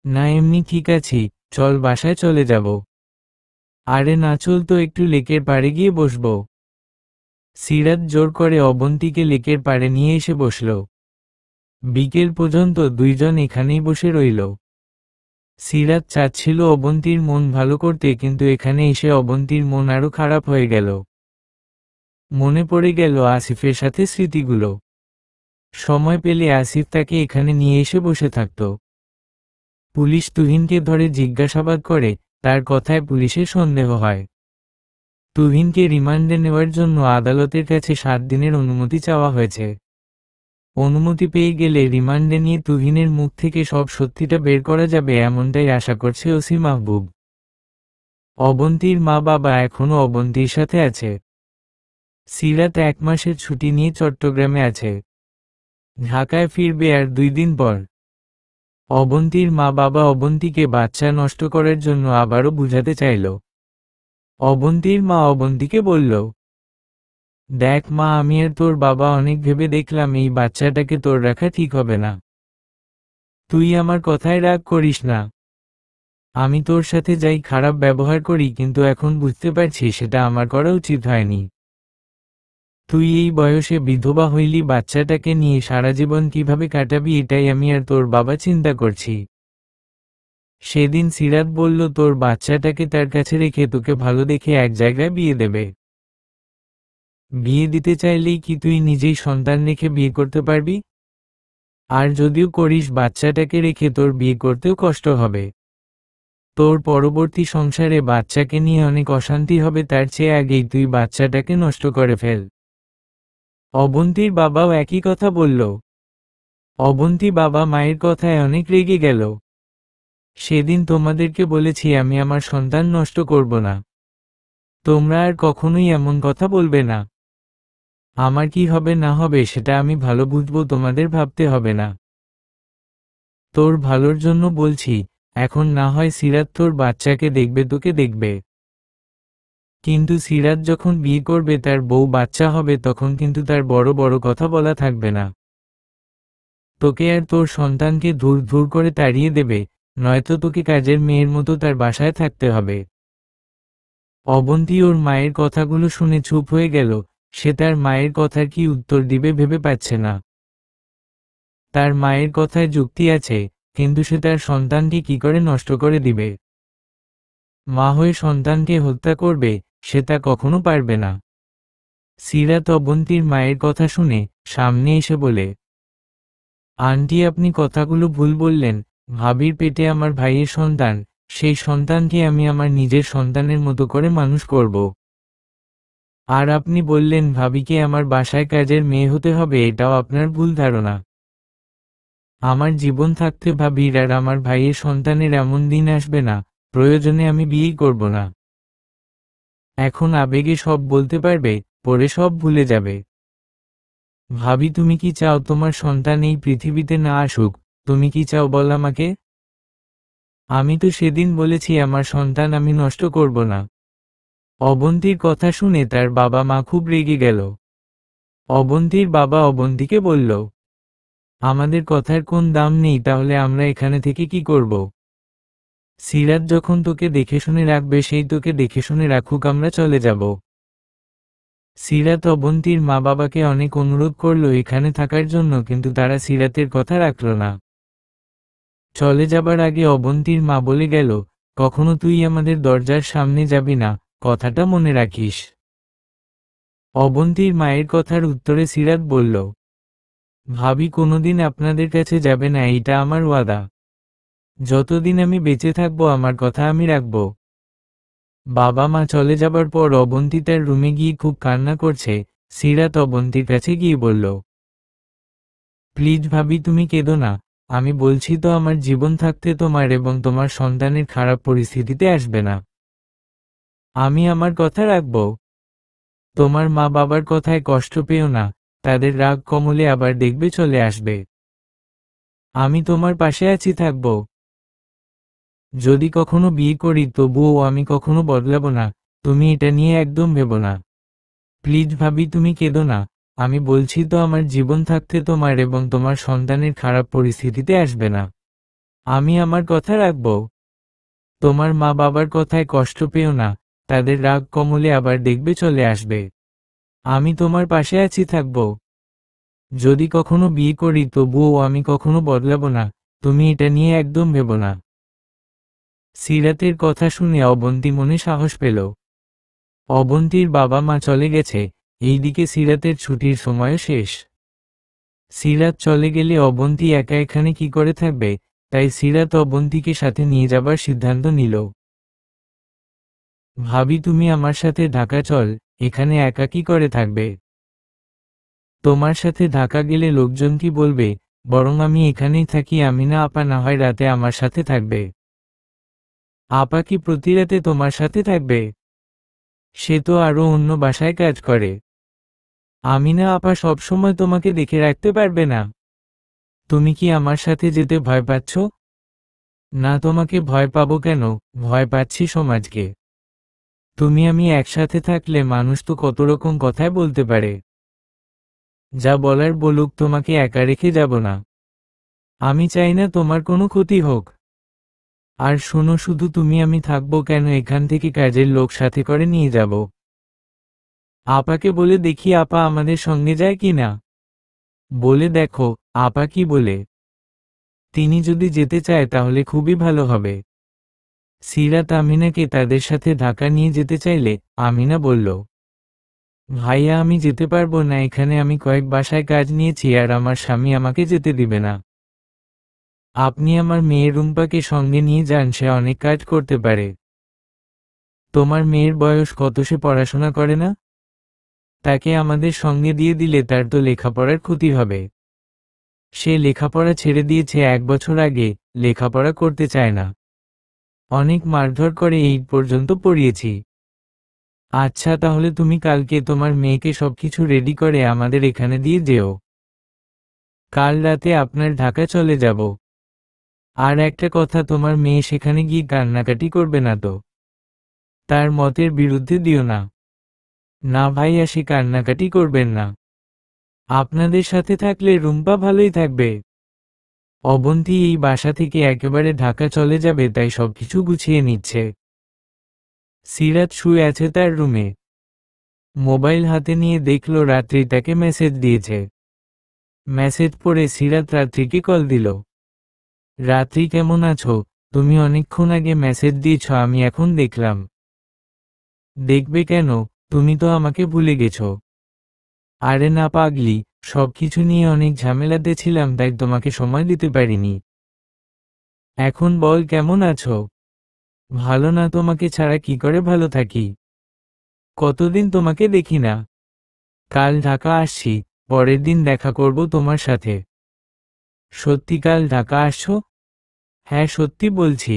না, এমনি ঠিক আছি, চল বাসায় চলে যাব। আরে না, চল তো একটু লেকের পাড়ে গিয়ে বসব। সিরাত জোর করে অবন্তীকে লেকের পাড়ে নিয়ে এসে বসল। বিকেল পর্যন্ত দুইজন এখানেই বসে রইল। সিরাত চাচ্ছিল অবন্তীর মন ভালো করতে, কিন্তু এখানে এসে অবন্তীর মন আরো খারাপ হয়ে গেল। মনে পড়ে গেল আসিফের সাথে স্মৃতিগুলো। সময় পেলে আসিফ তাকে এখানে নিয়ে এসে বসে থাকত। পুলিশ তুহিনকে ধরে জিজ্ঞাসাবাদ করে, তার কথায় পুলিশের সন্দেহ হয়। তুহিনকে রিমান্ডে নেওয়ার জন্য আদালতের কাছে 7 দিনের অনুমতি চাওয়া হয়েছে। অনুমতি পেয়ে গেলে রিমান্ডে নিয়ে তুহিনের মুখ থেকে সব সত্যিটা বের করা যাবে, এমনটাই আশা করছে ওসি মাহবুব। অবন্তীর মা বাবা এখনো অবন্তীর সাথে আছে। সিরাত 1 মাসের ছুটি নিয়ে চট্টগ্রামে আছে। ঢাকায় ফিরবে আর 2 দিন পর। অবন্তীর মা বাবা অবন্তীকে বাচ্চা নষ্ট করার জন্য আবারও বুঝাতে চাইল। অবন্তীর মা অবন্তীকে বলল, দেখ মা, আমি আর তোর বাবা অনেক ভেবে দেখলাম এই বাচ্চাটাকে তোর রাখা ঠিক হবে না। তুই আমার কথায় রাগ করিস না। আমি তোর সাথে যাই খারাপ ব্যবহার করি, কিন্তু এখন বুঝতে পারছি সেটা আমার করা উচিত হয়নি। তুই এই বয়সে বিধবা হইলি, বাচ্চাটাকে নিয়ে সারা জীবন কিভাবে কাটাবি এটাই আমি আর তোর বাবা চিন্তা করছি। সেদিন সিরাত বলল তোর বাচ্চাটাকে তার কাছে রেখে তোকে ভালো দেখে এক জায়গায় বিয়ে দেবে। বিয়ে দিতে চাইলেই কি তুই নিজেই সন্তান রেখে বিয়ে করতে পারবি? আর যদিও করিস, বাচ্চাটাকে রেখে তোর বিয়ে করতেও কষ্ট হবে। তোর পরবর্তী সংসারে বাচ্চাকে নিয়ে অনেক অশান্তি হবে, তার চেয়ে আগেই তুই বাচ্চাটাকে নষ্ট করে ফেল। অবন্তীর বাবাও একই কথা বলল। অবন্তী বাবা মায়ের কথায় অনেক রেগে গেল। সেদিন তোমাদেরকে বলেছি আমি আমার সন্তান নষ্ট করব না। তোমরা আর কখনোই এমন কথা বলবে না। আমার কি হবে না হবে সেটা আমি ভালো বুঝবো, তোমাদের ভাবতে হবে না। তোর ভালোর জন্য বলছি, এখন না হয় সিরাত তোর বাচ্চাকে দেখবে, তোকে দেখবে। কিন্তু সিরাত যখন বিয়ে করবে, তার বউ বাচ্চা হবে, তখন কিন্তু তার বড় বড় কথা বলা থাকবে না। তোকে আর তোর সন্তানকে ধুর ধুর করে তাড়িয়ে দেবে, নয়তো তোকে কাজের মেয়ের মতো তার বাসায় থাকতে হবে। অবন্তী ওর মায়ের কথাগুলো শুনে চুপ হয়ে গেল। সে তার মায়ের কথার কি উত্তর দিবে ভেবে পাচ্ছে না। তার মায়ের কথায় যুক্তি আছে, কিন্তু সে তার সন্তানকে কি করে নষ্ট করে দিবে? মা হয়ে সন্তানকে হত্যা করবে, সে তা কখনো পারবে না। সিরাত অবন্তীর মায়ের কথা শুনে সামনে এসে বলে, আন্টি আপনি কথাগুলো ভুল বললেন। ভাবির পেটে আমার ভাইয়ের সন্তান, সেই সন্তানকে আমি আমার নিজের সন্তানের মতো করে মানুষ করব। আর আপনি বললেন ভাবিকে আমার বাসায় কাজের মেয়ে হতে হবে, এটাও আপনার ভুল ধারণা। আমার জীবন থাকতে ভাবির আর আমার ভাইয়ের সন্তানের এমন দিন আসবে না, প্রয়োজনে আমি বিয়েই করব না। এখন আবেগে সব বলতে পারবে, পরে সব ভুলে যাবে। ভাবি, তুমি কি চাও তোমার সন্তান এই পৃথিবীতে না আসুক? তুমি কি চাও বল আমাকে? আমি তো সেদিন বলেছি আমার সন্তান আমি নষ্ট করব না। অবন্তীর কথা শুনে তার বাবা মা খুব রেগে গেল। অবন্তীর বাবা অবন্তীকে বলল, আমাদের কথার কোন দাম নেই, তাহলে আমরা এখানে থেকে কি করব? সিরাত যখন তোকে দেখে শুনে রাখবে সেই তোকে দেখে শুনে রাখুক, আমরা চলে যাব। সিরাত অবন্তীর মা বাবাকে অনেক অনুরোধ করলো এখানে থাকার জন্য, কিন্তু তারা সিরাতের কথা রাখল না। চলে যাবার আগে অবন্তীর মা বলে গেল, কখনো তুই আমাদের দরজার সামনে যাবি না, কথাটা মনে রাখিস। অবন্তীর মায়ের কথার উত্তরে সিরাত বলল, ভাবি কোনোদিন আপনাদের কাছে যাবে না, এইটা আমার ওয়াদা। যতদিন আমি বেঁচে থাকবো আমার কথা আমি রাখব। বাবা মা চলে যাবার পর অবন্তী তার রুমে গিয়ে খুব কান্না করছে। সিরাত অবন্তীর কাছে গিয়ে বলল, প্লিজ ভাবি তুমি কেঁদো না, আমি বলছি তো আমার জীবন থাকতে তোমার এবং তোমার সন্তানের খারাপ পরিস্থিতিতে আসবে না। আমি আমার কথা রাখব। তোমার মা বাবার কথায় কষ্ট পেও না, তাদের রাগ কমলে আবার দেখবে চলে আসবে। আমি তোমার পাশে আছি, থাকব। যদি কখনো বিয়ে করি তবুও আমি কখনো বদলাবো না, তুমি এটা নিয়ে একদম ভেবো না। প্লিজ ভাবি তুমি কেঁদো না, আমি বলছি তো আমার জীবন থাকতে তোমার এবং তোমার সন্তানের খারাপ পরিস্থিতিতে আসবে না। আমি আমার কথা রাখব। তোমার মা বাবার কথায় কষ্ট পেও না, তাদের রাগ কমলে আবার দেখবে চলে আসবে। আমি তোমার পাশে আছি, থাকব। যদি কখনো বিয়ে করি তবুও আমি কখনো বদলাবো না, তুমি এটা নিয়ে একদম ভেবো না। সিরাতের কথা শুনে অবন্তী মনে সাহস পেল। অবন্তীর বাবা মা চলে গেছে, এইদিকে সিরাতের ছুটির সময়ও শেষ। সিরাত চলে গেলে অবন্তী একা এখানে কি করে থাকবে, তাই সিরাত অবন্তীকে সাথে নিয়ে যাবার সিদ্ধান্ত নিল। ভাবি তুমি আমার সাথে ঢাকা চল, এখানে একা কি করে থাকবে? তোমার সাথে ঢাকা গেলে লোকজন কি বলবে, বরং আমি এখানেই থাকি, আমিনা আপা না হয় রাতে আমার সাথে থাকবে। আপা কি প্রতি রাতে তোমার সাথে থাকবে? সে তো আরো অন্য বাসায় কাজ করে। আমিনা আপা সবসময় তোমাকে দেখে রাখতে পারবে না। তুমি কি আমার সাথে যেতে ভয় পাচ্ছ? না, তোমাকে ভয় পাবো কেন, ভয় পাচ্ছি সমাজকে। তুমি আমি একসাথে থাকলে মানুষ তো কত রকম কথাই বলতে পারে। যা বলার বলুক, তোমাকে একা রেখে যাব না। আমি চাই না তোমার কোনো ক্ষতি হোক। আর শোনো, শুধু তুমি আমি থাকবো কেন, এখান থেকে কাজের লোক সাথে করে নিয়ে যাব। আপাকে বলে দেখি আপা আমাদের সঙ্গে যায় কি না। বলে দেখো আপা কি বলে। তিনি যদি যেতে চায় তাহলে খুবই ভালো হবে। সিরাত আমিনাকে তাদের সাথে ঢাকা নিয়ে যেতে চাইলে আমিনা বলল, ভাইয়া আমি যেতে পারবো না, এখানে আমি কয়েক বাসায় কাজ নিয়েছি আর আমার স্বামী আমাকে যেতে দিবে না। আপনি আমার মেয়ে রুম্পাকে সঙ্গে নিয়ে যান, সে অনেক কাজ করতে পারে। তোমার মেয়ের বয়স কত, সে পড়াশোনা করে না? তাকে আমাদের সঙ্গে দিয়ে দিলে তার তো লেখাপড়ার ক্ষতি হবে। সে লেখাপড়া ছেড়ে দিয়েছে 1 বছর আগে, লেখাপড়া করতে চায় না। অনেক মারধর করে এই পর্যন্ত পড়িয়েছি। আচ্ছা তাহলে তুমি কালকে তোমার মেয়েকে সবকিছু রেডি করে আমাদের এখানে দিয়ে যেও। কাল রাতে আপনার ঢাকা চলে যাব। আর একটা কথা, তোমার মেয়ে সেখানে গিয়ে কান্নাকাটি করবে না তো? তার মতের বিরুদ্ধে দিও না। না ভাইয়া, সে কান্নাকাটি করবেন না। আপনাদের সাথে থাকলে রুম্পা ভালোই থাকবে। অবন্তী এই বাসা থেকে একেবারে ঢাকা চলে যাবে, তাই সবকিছু গুছিয়ে নিচ্ছে। সিরাত শুয়ে আছে তার রুমে। মোবাইল হাতে নিয়ে দেখল রাত্রি তাকে মেসেজ দিয়েছে। মেসেজ পড়ে সিরাত রাত্রিকে কল দিল। রাত্রি কেমন আছো? তুমি অনেকক্ষণ আগে মেসেজ দিয়েছ, আমি এখন দেখলাম। দেখবে কেন, তুমি তো আমাকে ভুলে গেছো। আরে না পাগলি, সবকিছু নিয়ে অনেক ঝামেলাতে ছিলাম, তাই তোমাকে সময় দিতে পারিনি। এখন বল কেমন আছো? ভালো না, তোমাকে ছাড়া কি করে ভালো থাকি। কতদিন তোমাকে দেখি না। কাল ঢাকা আসছি, পরের দিন দেখা করব তোমার সাথে। সত্যি কাল ঢাকা আসছো? হ্যাঁ সত্যি বলছি।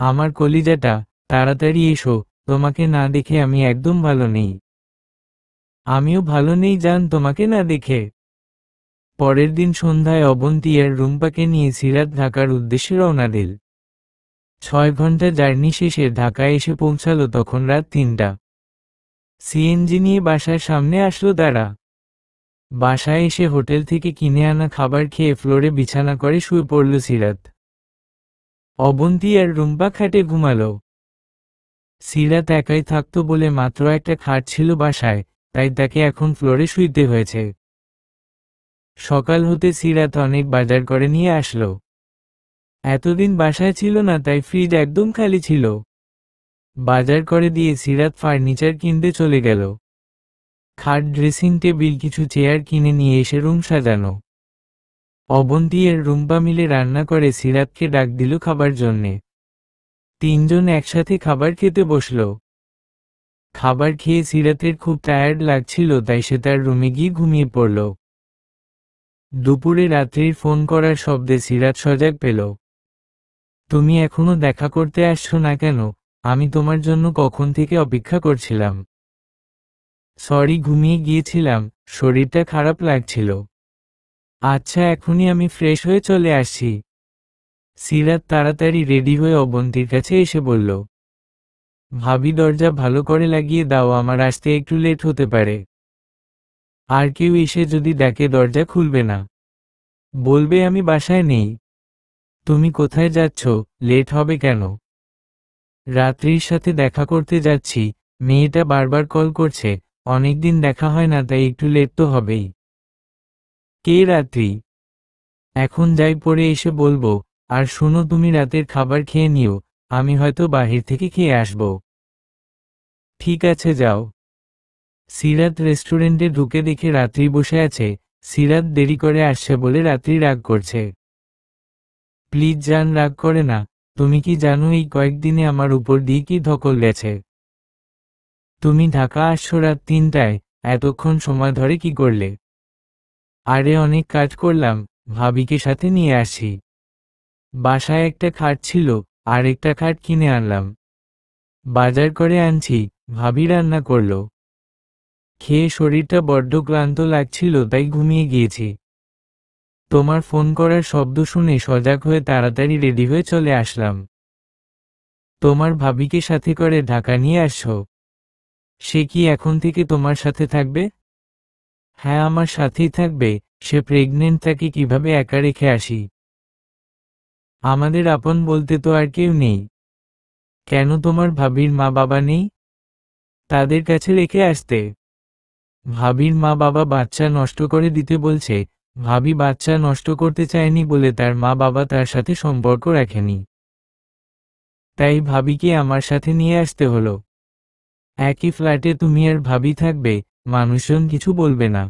আমার কলিজাটা, তাড়াতাড়ি এসো, তোমাকে না দেখে আমি একদম ভালো নেই। আমিও ভালো নেই জান তোমাকে না দেখে। পরের দিন সন্ধ্যায় অবন্তী আর রুম্পাকে নিয়ে সিরাত ঢাকার উদ্দেশ্যে রওনা দিল। 6 ঘন্টা জার্নি শেষে ঢাকায় এসে পৌঁছালো তখন রাত 3টা। সিএনজি নিয়ে বাসার সামনে আসলো তারা। বাসায় এসে হোটেল থেকে কিনে আনা খাবার খেয়ে ফ্লোরে বিছানা করে শুয়ে পড়ল সিরাত। অবন্তী আর রুম্পা খাটে ঘুমালো। সিরাত একাই থাকতো বলে মাত্র একটা খাট ছিল বাসায়, তাই তাকে এখন ফ্লোরে শুইতে হয়েছে। সকাল হতে সিরাত অনেক বাজার করে নিয়ে আসলো। এতদিন বাসায় ছিল না, তাই ফ্রিজ একদম খালি ছিল। বাজার করে দিয়ে সিরাত ফার্নিচার কিনতে চলে গেল। খাট, ড্রেসিং টেবিল, কিছু চেয়ার কিনে নিয়ে এসে রুম সাজানো। অবন্তী আর রুম্পা মিলে রান্না করে সিরাতকে ডাক দিল খাবার জন্যে। তিনজন একসাথে খাবার খেতে বসল। খাবার খেয়ে সিরাতের খুব টায়ার্ড লাগছিল, তাই সে তার রুমে গিয়ে ঘুমিয়ে পড়ল। দুপুরে রাত্রির ফোন করার শব্দে সিরাত সজাগ পেল। তুমি এখনো দেখা করতে আসছো না কেন? আমি তোমার জন্য কখন থেকে অপেক্ষা করছিলাম। সরি, ঘুমিয়ে গিয়েছিলাম, শরীরটা খারাপ লাগছিল। আচ্ছা, এখনই আমি ফ্রেশ হয়ে চলে আসছি। সিরাত তাড়াতাড়ি রেডি হয়ে অবন্তীর কাছে এসে বলল, ভাবি দরজা ভালো করে লাগিয়ে দাও, আমার আসতে একটু লেট হতে পারে। আর কেউ এসে যদি ডাকে দরজা খুলবে না, বলবে আমি বাসায় নেই। তুমি কোথায় যাচ্ছ? লেট হবে কেন? রাত্রির সাথে দেখা করতে যাচ্ছি, মেয়েটা বারবার কল করছে, অনেকদিন দেখা হয় না, তাই একটু লেট তো হবেই। কে রাত্রি? এখন যাই, পরে এসে বলবো। আর শোনো, তুমি রাতের খাবার খেয়ে নিও, আমি হয়তো বাহির থেকে খেয়ে আসব। ঠিক আছে, যাও। সিরাত রেস্টুরেন্টে ঢুকে দেখে রাত্রি বসে আছে। সিরাত দেরি করে আসছে বলে রাত্রি রাগ করছে। প্লিজ জান, রাগ করে না। তুমি কি জানো এই কয়েকদিনে আমার উপর দিয়ে কি ধকল গেছে? তুমি ঢাকা আসছো রাত 3টায়, এতক্ষণ সময় ধরে কি করলে? আরে অনেক কাজ করলাম, ভাবিকে সাথে নিয়ে আসি। বাসায় একটা খাট ছিল, আর একটা খাট কিনে আনলাম। বাজার করে আনছি, ভাবি রান্না করলো। খেয়ে শরীরটা বড্ড ক্লান্ত লাগছিল, তাই ঘুমিয়ে গিয়েছি। তোমার ফোন করার শব্দ শুনে সজাগ হয়ে তাড়াতাড়ি রেডি হয়ে চলে আসলাম। তোমার ভাবিকে সাথে করে ঢাকা নিয়ে আসছো? সে কি এখন থেকে তোমার সাথে থাকবে? হ্যাঁ, আমার সাথেই থাকবে। সে প্রেগনেন্ট, তাকে কিভাবে একা রেখে আসি? আমাদের আপন বলতে তো আর কেউ নেই। কেন, তোমার ভাবির মা বাবা নেই? তাদের কাছে রেখে আসতে। ভাবির মা বাবা বাচ্চা নষ্ট করে দিতে বলছে। ভাবি বাচ্চা নষ্ট করতে চায়নি বলে তার মা বাবা তার সাথে সম্পর্ক রাখেনি, তাই ভাবিকে আমার সাথে নিয়ে আসতে হলো। একই ফ্ল্যাটে তুমি আর ভাবি থাকবে, মানুষজন কিছু বলবে না।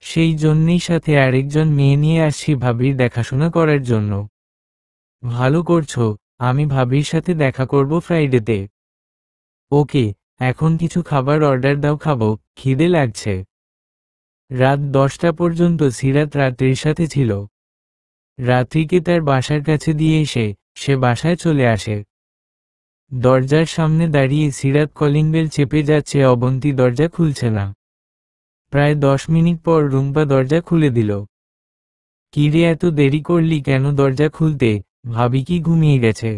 সেই জন্যেই সাথে আরেকজন মেয়ে নিয়ে আসছি ভাবির দেখাশোনা করার জন্য। ভালো করছো, আমি ভাবির সাথে দেখা করব ফ্রাইডেতে। ওকে, এখন কিছু খাবার অর্ডার দাও, খাবো, খিদে লাগছে। রাত 10টা পর্যন্ত সিরাত রাত্রির সাথে ছিল। রাত্রিকে তার বাসার কাছে দিয়ে এসে সে বাসায় চলে আসে। দরজার সামনে দাঁড়িয়ে সিরাত কলিং বেল চেপে যাচ্ছে, অবন্তী দরজা খুলছে না। প্রায় 10 মিনিট পর রুম্পা দরজা খুলে দিল। কিরে, এত দেরি করলি কেন দরজা খুলতে? ভাবি কি ঘুমিয়ে গেছে?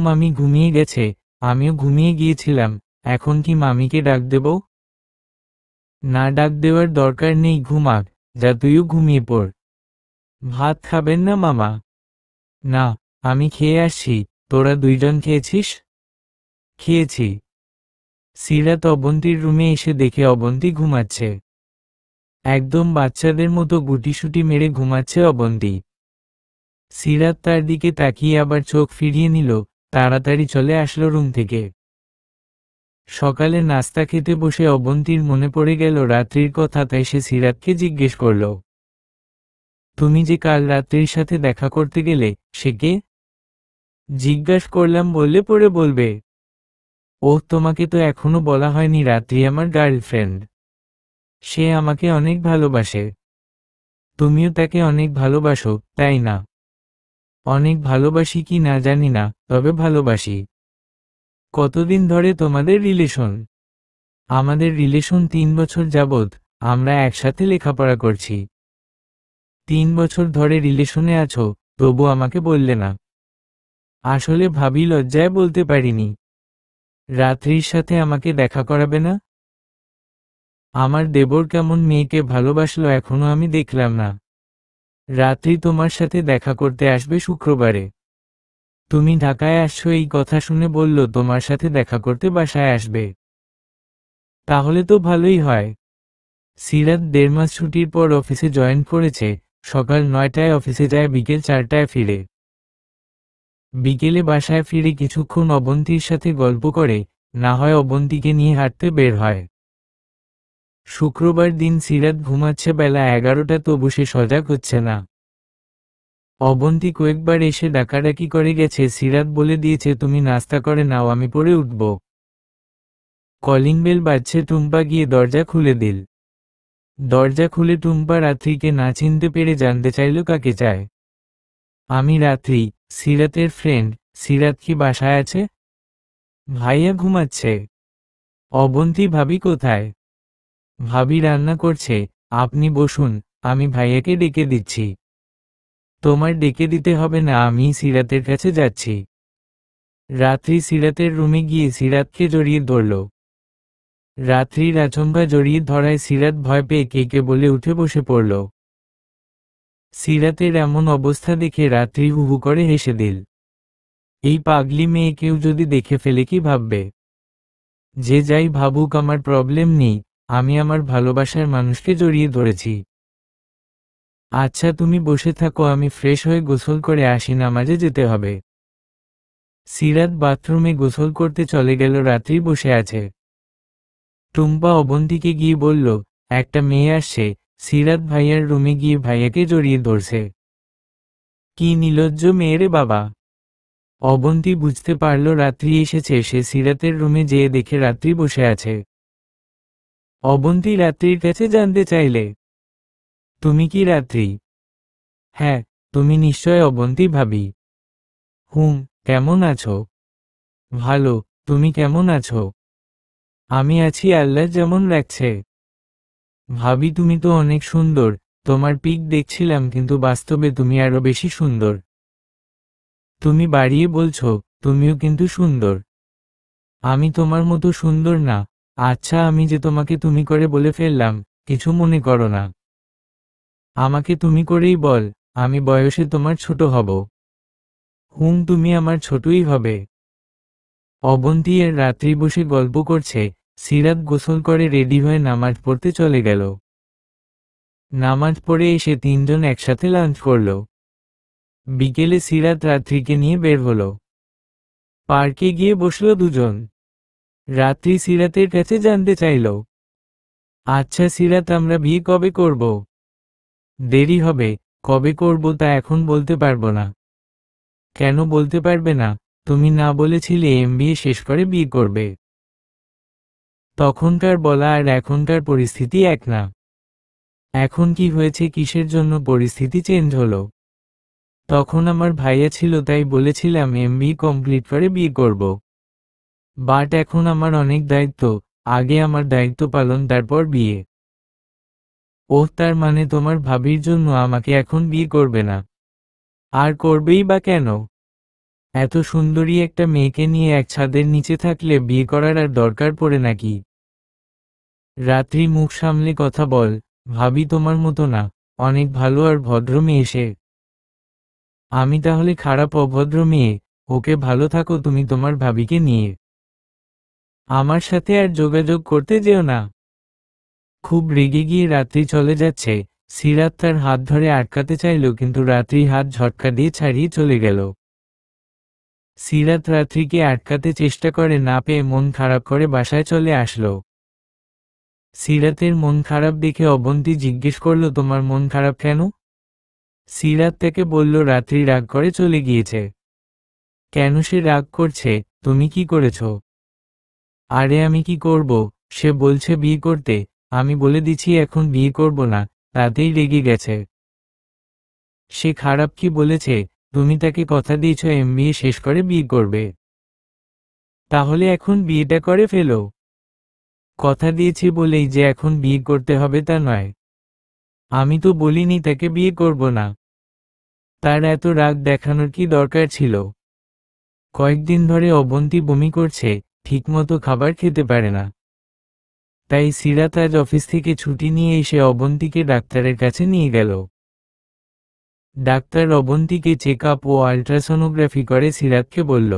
মামি ঘুমিয়ে গেছে, আমিও ঘুমিয়ে গিয়েছিলাম। এখন কি মামিকে ডাক দেব? না, ডাক দেওয়ার দরকার নেই, ঘুমাক। যা, তুইও ঘুমিয়ে পড়। ভাত খাবেন না মামা? না, আমি খেয়ে আসছি। তোরা দুইজন খেয়েছিস? খেয়েছি। সিরাত অবন্তীর রুমে এসে দেখে অবন্তী ঘুমাচ্ছে। একদম বাচ্চাদের মতো গুটিসুটি মেরে ঘুমাচ্ছে অবন্তী। সিরাত তার দিকে তাকিয়ে আবার চোখ ফিরিয়ে নিল, তাড়াতাড়ি চলে আসলো রুম থেকে। সকালে নাস্তা খেতে বসে অবন্তীর মনে পড়ে গেল রাত্রির কথা, তাই সে সিরাতকে জিজ্ঞেস করল, তুমি যে কাল রাত্রির সাথে দেখা করতে গেলে, সে কে? জিজ্ঞাস করলাম বললে পরে বলবে। ওহ, তোমাকে তো এখনো বলা হয়নি, রাত্রি আমার গার্লফ্রেন্ড। সে আমাকে অনেক ভালোবাসে। তুমিও তাকে অনেক ভালোবাসো, তাই না? অনেক ভালোবাসি কি না জানি না, তবে ভালোবাসি। কতদিন ধরে তোমাদের রিলেশন? আমাদের রিলেশন 3 বছর যাবৎ, আমরা একসাথে লেখাপড়া করছি। 3 বছর ধরে রিলেশনে আছো, তবু আমাকে বললে না। আসলে ভাবি, লজ্জায় বলতে পারিনি। রাত্রির সাথে আমাকে দেখা করাবে না? আমার দেবর কেমন মেয়েকে ভালোবাসলো এখনো আমি দেখলাম না। রাত্রি তোমার সাথে দেখা করতে আসবে শুক্রবারে। তুমি ঢাকায় আসছো এই কথা শুনে বলল তোমার সাথে দেখা করতে বাসায় আসবে। তাহলে তো ভালোই হয়। সিরাত 1.5 মাস ছুটির পর অফিসে জয়েন করেছে, সকাল 9টায় অফিসে যায়, বিকেল 4টায় ফিরে। বিকেলে বাসায় ফিরে কিছুক্ষণ অবন্তীর সাথে গল্প করে, না হয় অবন্তীকে নিয়ে হাঁটতে বের হয়। শুক্রবার দিন সিরাত ঘুমাচ্ছে বেলা 11টা, তবু সে সজাগ হচ্ছে না। অবন্তী কয়েকবার এসে ডাকাডাকি করে গেছে, সিরাত বলে দিয়েছে তুমি নাস্তা করে নাও, আমি পরে উঠব। কলিং বেল বাজছে, টুম্পা গিয়ে দরজা খুলে দিল। দরজা খুলে টুম্পা রাত্রিকে না চিনতে পেরে জানতে চাইল কাকে চায়। আমি রাত্রি, সিরাতের ফ্রেন্ড। সিরাত কি বাসায় আছে? ভাইয়া ঘুমাচ্ছে। অবন্তী ভাবি কোথায়? ভাবি রান্না করছে। আপনি বসুন, আমি ভাইয়াকে ডেকে দিচ্ছি। তোমার ডেকে দিতে হবে না, আমি সিরাতের কাছে যাচ্ছি। রাত্রি সিরাতের রুমে গিয়ে সিরাতকে জড়িয়ে ধরল। রাত্রির আচমকা জড়িয়ে ধরায় সিরাত ভয় পেয়ে কেকে বলে উঠে বসে পড়ল। সিরাতের এমন অবস্থা দেখে রাত্রি হুহু করে হেসে দিল। এই পাগলি মেয়ে কেউ যদি দেখে ফেলে কি ভাববে? যে যাই ভাবুক, আমার প্রবলেম নেই, আমি আমার ভালোবাসার মানুষকে জড়িয়ে ধরেছি। আচ্ছা তুমি বসে থাকো, আমি ফ্রেশ হয়ে গোসল করে আসি, নামাজে যেতে হবে। সিরাত বাথরুমে গোসল করতে চলে গেল, রাত্রি বসে আছে। টুম্পা অবন্তীকে গিয়ে বলল, একটা মেয়ে আসছে। সিরাত ভাইয়ার রুমে গিয়ে ভাইয়াকে জড়িয়ে ধরছে। কি নির্লজ্জ মেয়েরে বাবা! অবন্তী বুঝতে পারল রাত্রি এসেছে, সে সিরাতের রুমে যেয়ে দেখে রাত্রি বসে আছে। অবন্তী রাত্রির কাছে জানতে চাইলে, তুমি কি রাত্রি? হ্যাঁ। তুমি নিশ্চয় অবন্তী ভাবি। হুম। কেমন আছো? ভালো। তুমি কেমন আছো? আমি আছি, আল্লাহ যেমন রাখছে। ভাবি তুমি তো অনেক সুন্দর, তোমার পিক দেখছিলাম, কিন্তু বাস্তবে তুমি আরো বেশি সুন্দর। তুমি বাড়িয়ে বলছো, তুমিও কিন্তু সুন্দর। আমি তোমার মতো সুন্দর না। আচ্ছা আমি যে তোমাকে তুমি করে বলে ফেললাম, কিছু মনে করো না। আমাকে তুমি করেই বল, আমি বয়সে তোমার ছোট হব। হুম, তুমি আমার ছোটই হবে। অবন্তী এর রাত্রি বসে গল্প করছে, সিরাত গোসল করে রেডি হয়ে নামাজ পড়তে চলে গেল। নামাজ পড়ে এসে তিনজন একসাথে লাঞ্চ করল। বিকেলে সিরাত রাত্রিকে নিয়ে বের হলো। পার্কে গিয়ে বসল দুজন। রাত্রি সিরাতের কাছে জানতে চাইল, আচ্ছা সিরাত, আমরা বিয়ে কবে করব? দেরি হবে। কবে করব তা এখন বলতে পারবো না। কেন বলতে পারবে না? তুমি না বলেছিলে এমবিএ শেষ করে বিয়ে করবে। তখনকার বলা আর এখনকার পরিস্থিতি এক না। এখন কি হয়েছে, কিসের জন্য পরিস্থিতি চেঞ্জ হলো? তখন আমার ভাইয়া ছিল, তাই বলেছিলাম এমবিএ কমপ্লিট করে বিয়ে করব। বাট এখন আমার অনেক দায়িত্ব, আগে আমার দায়িত্ব পালন, তারপর বিয়ে। ওহ, তার মানে তোমার ভাবির জন্য আমাকে এখন বিয়ে করবে না? আর করবেই বা কেন? এত সুন্দরী একটা মেয়েকে নিয়ে এক ছাদের নিচে থাকলে বিয়ে করার আর দরকার পড়ে নাকি? রাত্রি মুখ সামলে কথা বল, ভাবি তোমার মতো না, অনেক ভালো আর ভদ্র মেয়ে সে। আমি তাহলে খারাপ অভদ্র মেয়ে? ওকে, ভালো থাকো তুমি তোমার ভাবিকে নিয়ে। আমার সাথে আর যোগাযোগ করতে যেও না। খুব রেগে গিয়ে রাত্রি চলে যাচ্ছে। সিরাত তার হাত ধরে আটকাতে চাইল, কিন্তু রাত্রি হাত ঝটকা দিয়ে ছাড়িয়ে চলে গেল। সিরাত রাত্রিকে আটকাতে চেষ্টা করে, না পেয়ে মন খারাপ করে বাসায় চলে আসলো। সিরাতের মন খারাপ দেখে অবন্তী জিজ্ঞেস করল, তোমার মন খারাপ কেন? সিরাত তাকে বলল রাত্রি রাগ করে চলে গিয়েছে। কেন সে রাগ করছে? তুমি কি করেছ? আরে আমি কি করব, সে বলছে বিয়ে করতে, আমি বলে দিচ্ছি এখন বিয়ে করব না, তাতেই রেগে গেছে। সে খারাপ কি বলেছে? তুমি তাকে কথা দিয়েছ এমবিএ শেষ করে বিয়ে করবে। তাহলে এখন বিয়েটা করে ফেলো। কথা দিয়েছি বলেই যে এখন বিয়ে করতে হবে তা নয়। আমি তো বলিনি তাকে বিয়ে করব না। তার এত রাগ দেখানোর কি দরকার ছিল? কয়েকদিন ধরে অবন্তী বমি করছে, ঠিকমতো খাবার খেতে পারে না। তাই সিরাত আজ অফিস থেকে ছুটি নিয়ে এসে অবন্তীকে ডাক্তারের কাছে নিয়ে গেল। ডাক্তার অবন্তীকে চেক আপ ও আল্ট্রাসোনোগ্রাফি করে সিরাতকে বলল,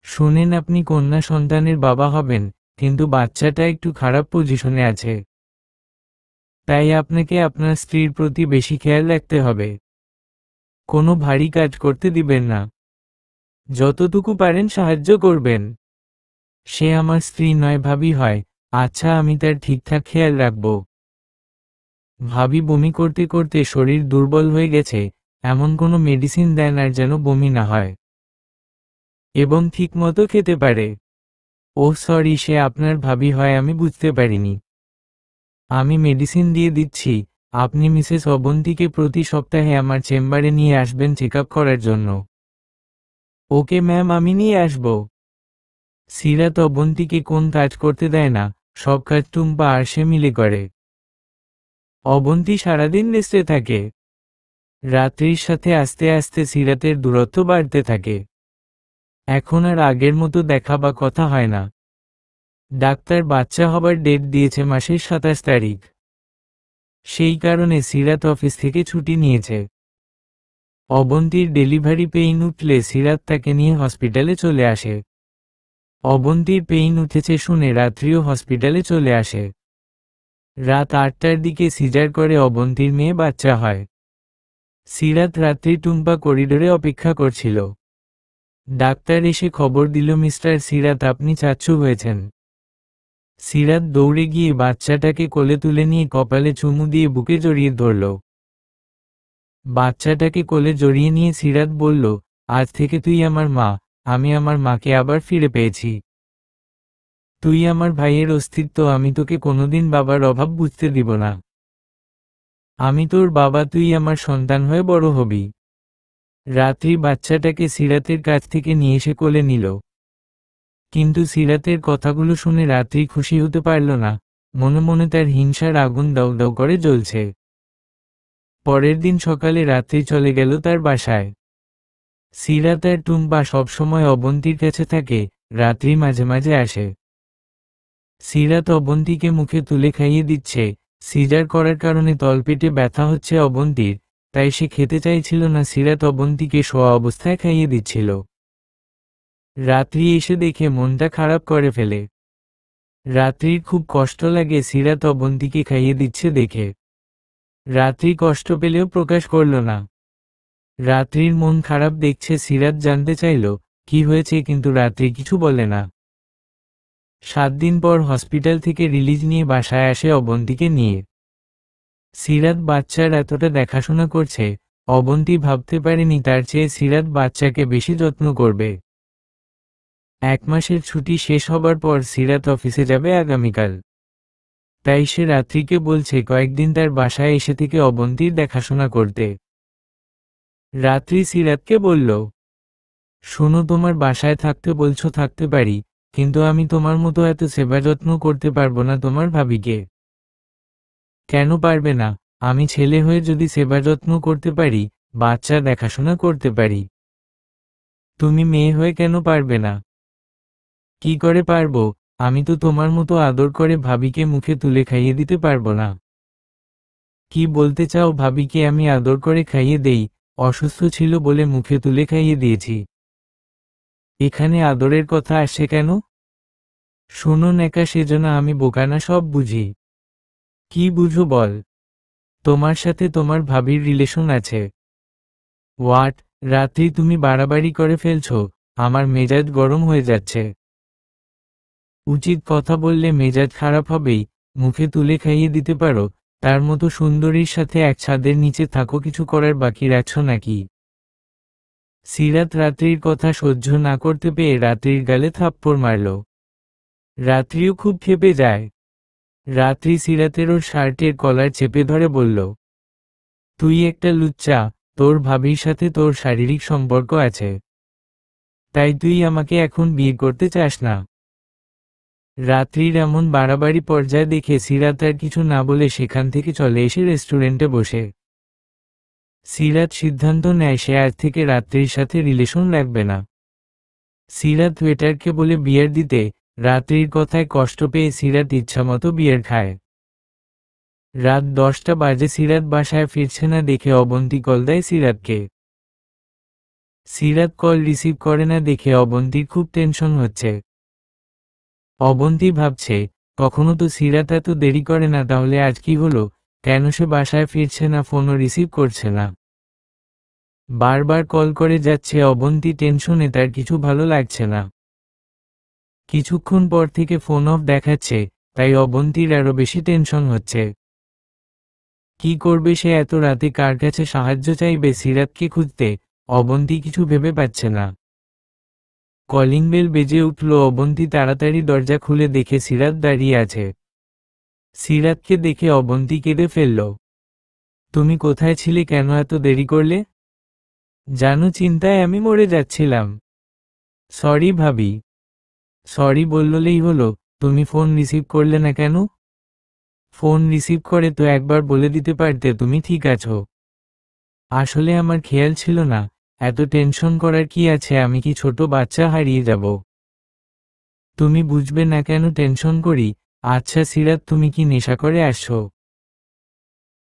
শুনেন আপনি কন্যা সন্তানের বাবা হবেন, কিন্তু বাচ্চাটা একটু খারাপ পজিশনে আছে। তাই আপনাকে আপনার স্ত্রীর প্রতি বেশি খেয়াল রাখতে হবে। কোনো ভারী কাজ করতে দিবেন না। যতটুকু পারেন সাহায্য করবেন। সে আমার স্ত্রী নয়, ভাবি হয়। আচ্ছা, আমি তার ঠিকঠাক খেয়াল রাখব। ভাবি বমি করতে করতে শরীর দুর্বল হয়ে গেছে, এমন কোনো মেডিসিন দেন আর যেন বমি না হয় এবং ঠিকমতো খেতে পারে। ওহ সরি, সে আপনার ভাবি হয়, আমি বুঝতে পারিনি। আমি মেডিসিন দিয়ে দিচ্ছি। আপনি মিসেস অবন্তীকে প্রতি সপ্তাহে আমার চেম্বারে নিয়ে আসবেন চেক আপ করার জন্য। ওকে ম্যাম, আমি নিয়ে আসব। সিরাত অবন্তীকে কোন কাজ করতে দেয় না, সব কাজ টুম্পা আর সে মিলে করে। অবন্তী সারাদিন রেস্টে থাকে। রাত্রির সাথে আস্তে আস্তে সিরাতের দূরত্ব বাড়তে থাকে। এখন আর আগের মতো দেখা বা কথা হয় না। ডাক্তার বাচ্চা হবার ডেট দিয়েছে মাসের 27 তারিখ। সেই কারণে সিরাত অফিস থেকে ছুটি নিয়েছে। অবন্তীর ডেলিভারি পেইন উঠলে সিরাত তাকে নিয়ে হসপিটালে চলে আসে। অবন্তীর পেইন উঠেছে শুনে রাত্রিও হসপিটালে চলে আসে। রাত 8টার দিকে সিজার করে অবন্তীর মেয়ে বাচ্চা হয়। সিরাত রাত্রি টুম্পা করিডোরে অপেক্ষা করছিল। ডাক্তার এসে খবর দিল, মিস্টার সিরাত, আপনি চাচ্ছু হয়েছেন। সিরাত দৌড়ে গিয়ে বাচ্চাটাকে কোলে তুলে নিয়ে কপালে চুমু দিয়ে বুকে জড়িয়ে ধরল। বাচ্চাটাকে কোলে জড়িয়ে নিয়ে সিরাত বলল, আজ থেকে তুই আমার মা। আমি আমার মাকে আবার ফিরে পেয়েছি। তুই আমার ভাইয়ের অস্তিত্ব, আমি তোকে কোনোদিন বাবার অভাব বুঝতে দিব না। আমি তোর বাবা, তুই আমার সন্তান হয়ে বড় হবি। রাত্রি বাচ্চাটাকে সিরাতের কাছ থেকে নিয়ে এসে কোলে নিল। কিন্তু সিরাতের কথাগুলো শুনে রাত্রি খুশি হতে পারল না। মনে মনে তার হিংসার আগুন দাউ দাউ করে জ্বলছে। পরের দিন সকালে রাত্রি চলে গেল তার বাসায়। সিরাত আর টুম্পা সবসময় অবন্তীর কাছে থাকে, রাত্রি মাঝে মাঝে আসে। সিরাত অবন্তীকে মুখে তুলে খাইয়ে দিচ্ছে। সিজার করার কারণে তলপেটে ব্যথা হচ্ছে অবন্তীর, তাই সে খেতে চাইছিল না। সিরাত অবন্তীকে শোয়া অবস্থায় খাইয়ে দিচ্ছিল। রাত্রি এসে দেখে মনটা খারাপ করে ফেলে। রাত্রির খুব কষ্ট লাগে সিরাত অবন্তীকে খাইয়ে দিচ্ছে দেখে। রাত্রি কষ্ট পেলেও প্রকাশ করল না। রাত্রির মন খারাপ দেখছে সিরাত জানতে চাইল কি হয়েছে, কিন্তু রাত্রি কিছু বলে না। 7 দিন পর হসপিটাল থেকে রিলিজ নিয়ে বাসায় আসে অবন্তীকে নিয়ে। সিরাত বাচ্চার এতটা দেখাশোনা করছে, অবন্তী ভাবতে পারেনি তার চেয়ে সিরাত বাচ্চাকে বেশি যত্ন করবে। 1 মাসের ছুটি শেষ হবার পর সিরাত অফিসে যাবে আগামীকাল। তাই সে রাত্রিকে বলছে কয়েকদিন তার বাসায় এসে থেকে অবন্তীর দেখাশোনা করতে। রাত্রি সিরাতকে বলল, শোনো, তোমার বাসায় থাকতে বলছো থাকতে পারি, কিন্তু আমি তোমার মতো এত সেবা যত্ন করতে পারবো না তোমার ভাবিকে। কেন পারবে না? আমি ছেলে হয়ে যদি সেবা যত্ন করতে পারি, বাচ্চা দেখাশোনা করতে পারি, তুমি মেয়ে হয়ে কেন পারবে না? কি করে পারবো? আমি তো তোমার মতো আদর করে ভাবিকে মুখে তুলে খাইয়ে দিতে পারবো না। কি বলতে চাও? ভাবিকে আমি আদর করে খাইয়ে দেই, অসুস্থ ছিল বলে মুখে তুলে খাইয়ে দিয়েছি। এখানে আদরের কথা আসে কেন? শোনো নেকা, সেজন্য আমি বোকা না, সব বুঝি। কি বুঝো বল? তোমার সাথে তোমার ভাবির রিলেশন আছে। হোয়াট? রাত্রি, তুমি বাড়াবাড়ি করে ফেলছো, আমার মেজাজ গরম হয়ে যাচ্ছে। উচিত কথা বললে মেজাজ খারাপ হবেই। মুখে তুলে খাইয়ে দিতে পারো, তার মতো সুন্দরীর সাথে এক ছাদের নিচে থাকো, কিছু করার বাকি রাখছো নাকি? সিরাত রাত্রির কথা সহ্য না করতে পেয়ে রাত্রির গালে থাপ্পড় মারল। রাত্রিও খুব ক্ষেপে যায়। রাত্রি সিরাতের ওর শার্টের কলার চেপে ধরে বলল, তুই একটা লুচ্চা, তোর ভাবির সাথে তোর শারীরিক সম্পর্ক আছে, তাই তুই আমাকে এখন বিয়ে করতে চাস না। রাত্রির এমন বাড়াবাড়ি পর্যায়ে দেখে সিরাত আর কিছু না বলে সেখান থেকে চলে এসে রেস্টুরেন্টে বসে। সিরাত সিদ্ধান্ত নেয় সে আজ থেকে রাত্রির সাথে রিলেশন রাখবে না। সিরাত ওয়েটারকে বলে বিয়ার দিতে। রাত্রির কথায় কষ্ট পেয়ে সিরাত ইচ্ছামতো বিয়ার খায়। রাত 10টা বাজে সিরাত বাসায় ফিরছে না দেখে অবন্তী কল দেয় সিরাতকে। সিরাত কল রিসিভ করে না দেখে অবন্তীর খুব টেনশন হচ্ছে। অবন্তী ভাবছে, কখনো তো সিরাত এত দেরি করে না, তাহলে আজ কি হলো, কেন সে বাসায় ফিরছে না, ফোনও রিসিভ করছে না। বারবার কল করে যাচ্ছে অবন্তী টেনশনে, তার কিছু ভালো লাগছে না। কিছুক্ষণ পর থেকে ফোন অফ দেখাচ্ছে, তাই অবন্তীর আরো বেশি টেনশন হচ্ছে। কি করবে সে, এত রাতে কার কাছে সাহায্য চাইবে সিরাতকে খুঁজতে, অবন্তী কিছু ভেবে পাচ্ছে না। কলিং বেল বেজে উঠল, অবন্তী তাড়াতাড়ি দরজা খুলে দেখে সিরাত দাঁড়িয়ে আছে। সিরাতকে দেখে অবন্তী কেঁদে ফেলল। তুমি কোথায় ছিলে, কেন এত দেরি করলে? জানো চিন্তায় আমি মরে যাচ্ছিলাম। সরি ভাবি। সরি বললেই হলো, তুমি ফোন রিসিভ করলে না কেন? ফোন রিসিভ করে তো একবার বলে দিতে পারতে তুমি ঠিক আছো। আসলে আমার খেয়াল ছিল না। এত টেনশন করার কি আছে, আমি কি ছোট বাচ্চা হারিয়ে যাব? তুমি বুঝবে না কেন টেনশন করি। আচ্ছা সিরাত, তুমি কি নেশা করে আসছো?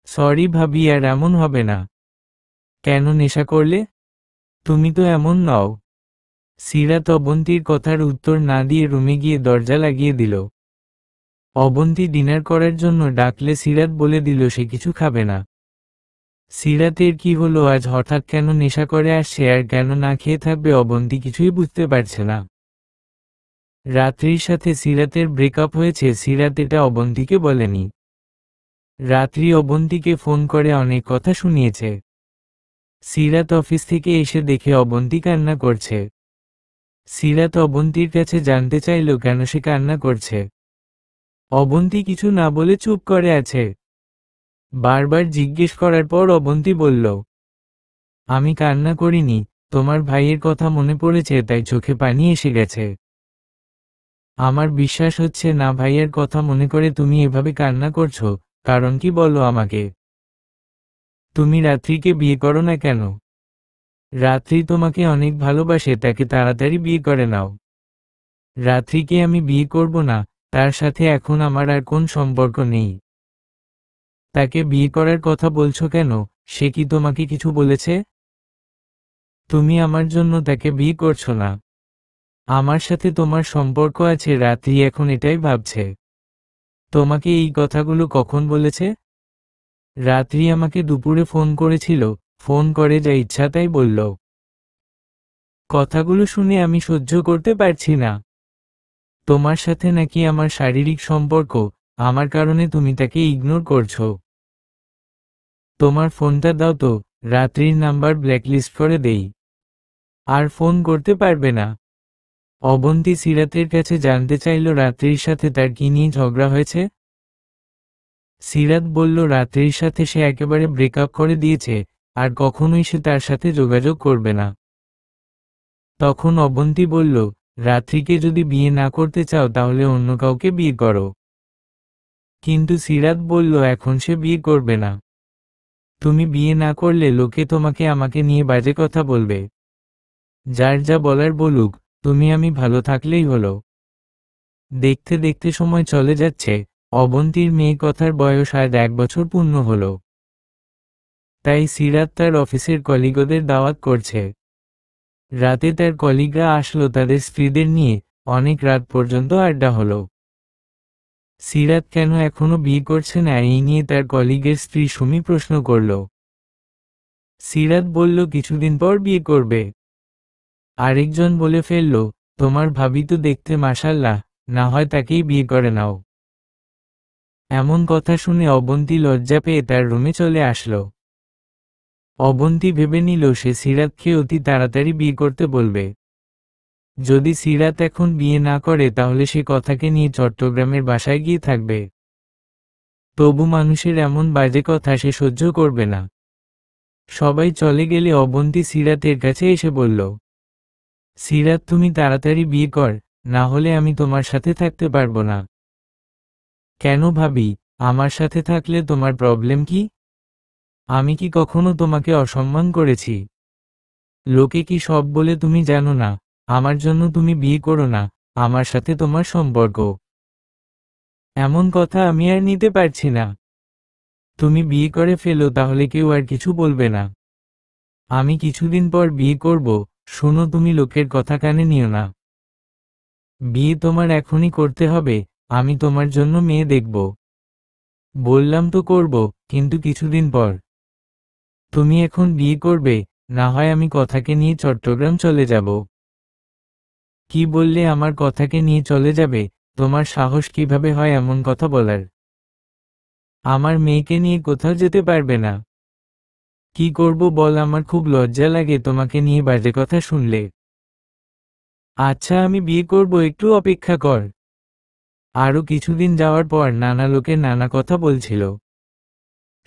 সরি ভাবি, আর এমন হবে না। কেন নেশা করলে? তুমি তো এমন নও। সিরাত অবন্তীর কথার উত্তর না দিয়ে রুমে গিয়ে দরজা লাগিয়ে দিল। অবন্তী ডিনার করার জন্য ডাকলে সিরাত বলে দিল সে কিছু খাবে না। সিরাতের কি হলো, আজ হঠাৎ কেন নেশা করে আসছে আর কেন না খেয়ে থাকবে, অবন্তী কিছুই বুঝতে পারছে না। রাত্রির সাথে সিরাতের ব্রেকআপ হয়েছে, সিরাত এটা অবন্তীকে বলেনি। রাত্রি অবন্তীকে ফোন করে অনেক কথা শুনিয়েছে। সিরাত অফিস থেকে এসে দেখে অবন্তী কান্না করছে। সিরাত অবন্তীর কাছে জানতে চাইল কেন সে কান্না করছে। অবন্তী কিছু না বলে চুপ করে আছে। বারবার জিজ্ঞেস করার পর অবন্তী বলল, আমি কান্না করিনি, তোমার ভাইয়ের কথা মনে পড়েছে তাই চোখে পানি এসে গেছে। আমার বিশ্বাস হচ্ছে না ভাইয়ের কথা মনে করে তুমি এভাবে কান্না করছো, কারণ কি বলো আমাকে। তুমি রাত্রিকে বিয়ে করো না কেন? রাত্রি তোমাকে অনেক ভালোবাসে, তাকে তাড়াতাড়ি বিয়ে করে নাও। রাত্রিকে আমি বিয়ে করব না, তার সাথে এখন আমার আর কোন সম্পর্ক নেই। তাকে বিয়ে করার কথা বলছো কেন, সে কি তোমাকে কিছু বলেছে? তুমি আমার জন্য তাকে বিয়ে করছো না। আমার সাথে তোমার সম্পর্ক আছে, রাত্রি এখন এটাই ভাবছে। তোমাকে এই কথাগুলো কখন বলেছে? রাত্রি আমাকে দুপুরে ফোন করেছিল, ফোন করে যা ইচ্ছা তাই বলল। কথাগুলো শুনে আমি সহ্য করতে পারছি না। তোমার সাথে নাকি আমার শারীরিক সম্পর্ক, আমার কারণে তুমি তাকে ইগনোর করছো। তোমার ফোনটা দাও তো, রাত্রির নাম্বার ব্ল্যাকলিস্ট করে দেই। আর ফোন করতে পারবে না। অবন্তী সিরাতের কাছে জানতে চাইল রাত্রির সাথে তার কি নিয়ে ঝগড়া হয়েছে। সিরাত বলল রাত্রির সাথে সে একেবারে ব্রেকআপ করে দিয়েছে, আর কখনোই সে তার সাথে যোগাযোগ করবে না। তখন অবন্তী বলল, রাত্রিকে যদি বিয়ে না করতে চাও তাহলে অন্য কাউকে বিয়ে করো। কিন্তু সিরাত বলল এখন সে বিয়ে করবে না। তুমি বিয়ে না করলে লোকে তোমাকে আমাকে নিয়ে বাজে কথা বলবে। যার যা বলার বলুক, আমি ভালো থাকলেই হলো। দেখতে দেখতে সময় চলে যাচ্ছে। অবন্তীর মেয়ে কথার বয়স আজ 1 বছর পূর্ণ হলো। তাই সিরাত তার অফিসের কলিগদের দাওয়াত করছে। রাতে তার কলিগরা আসলো তাদের স্ত্রীদের নিয়ে, অনেক রাত পর্যন্ত আড্ডা হলো। সিরাত কেন এখনো বিয়ে করছে না এই নিয়ে তার কলিগের স্ত্রী সুমি প্রশ্ন করল। সিরাত বলল কিছুদিন পর বিয়ে করবে। আরেকজন বলে ফেলল, তোমার ভাবি তো দেখতে মাশাআল্লাহ, না হয় তাকেই বিয়ে করে নাও। এমন কথা শুনে অবন্তী লজ্জা পেয়ে তার রুমে চলে আসলো। অবন্তী ভেবে নিল সে সিরাতকে অতি তাড়াতাড়ি বিয়ে করতে বলবে। যদি সিরাত এখন বিয়ে না করে তাহলে সে কথাকে নিয়ে চট্টগ্রামের বাসায় গিয়ে থাকবে। তবু মানুষের এমন বাজে কথা সে সহ্য করবে না। সবাই চলে গেলে অবন্তী সিরাতের কাছে এসে বলল, সিরাত তুমি তাড়াতাড়ি বিয়ে কর, না হলে আমি তোমার সাথে থাকতে পারবো না। কেন ভাবি, আমার সাথে থাকলে তোমার প্রবলেম কি? আমি কি কখনো তোমাকে অসম্মান করেছি? লোকে কি সব বলে তুমি জানো না? আমার জন্য তুমি বিয়ে করো না, আমার সাথে তোমার সম্পর্ক। এমন কথা আমি আর নিতে পারছি না। তুমি বিয়ে করে ফেলো তাহলে কেউ আর কিছু বলবে না। আমি কিছুদিন পর বিয়ে করব, শোনো তুমি লোকের কথা কানে নিও না। বিয়ে তোমার এখনই করতে হবে, আমি তোমার জন্য মেয়ে দেখব। বললাম তো করব, কিন্তু কিছুদিন পর। তুমি এখন বিয়ে করবে, না হয় আমি কথাকে নিয়ে চট্টগ্রাম চলে যাব। কি বললে আমার কথাকে নিয়ে চলে যাবে? তোমার সাহস কিভাবে হয় এমন কথা বলার? আমার মেয়েকে নিয়ে কোথাও যেতে পারবে না। কি করব বল, আমার খুব লজ্জা লাগে তোমাকে নিয়ে বাজে কথা শুনলে। আচ্ছা আমি বিয়ে করব, একটু অপেক্ষা কর। আরও কিছুদিন যাওয়ার পর নানা লোকে নানা কথা বলছিল।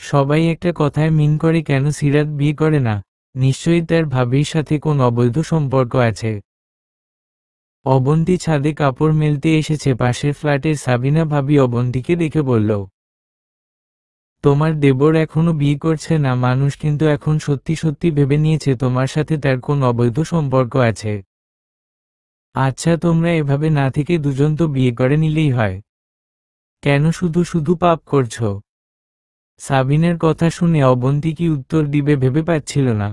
সবাই একটা কথায় মিন করে কেন সিরাত বিয়ে করে না, নিশ্চয়ই তার ভাবির সাথে কোন অবৈধ সম্পর্ক আছে। অবন্তী ছাদে কাপড় মেলতে এসেছে পাশের ফ্ল্যাটের সাবিনা ভাবি অবন্তীকে দেখে বলল, তোমার দেবর এখনো বিয়ে করছে না, মানুষ কিন্তু এখন সত্যি সত্যি ভেবে নিয়েছে তোমার সাথে তার কোন অবৈধ সম্পর্ক আছে। আচ্ছা তোমরা এভাবে না থেকে দুজন তো বিয়ে করে নিলেই হয়। কেন শুধু শুধু পাপ করছো? সাবিনের কথা শুনে অবন্তী কি উত্তর দিবে ভেবে পাচ্ছিল না।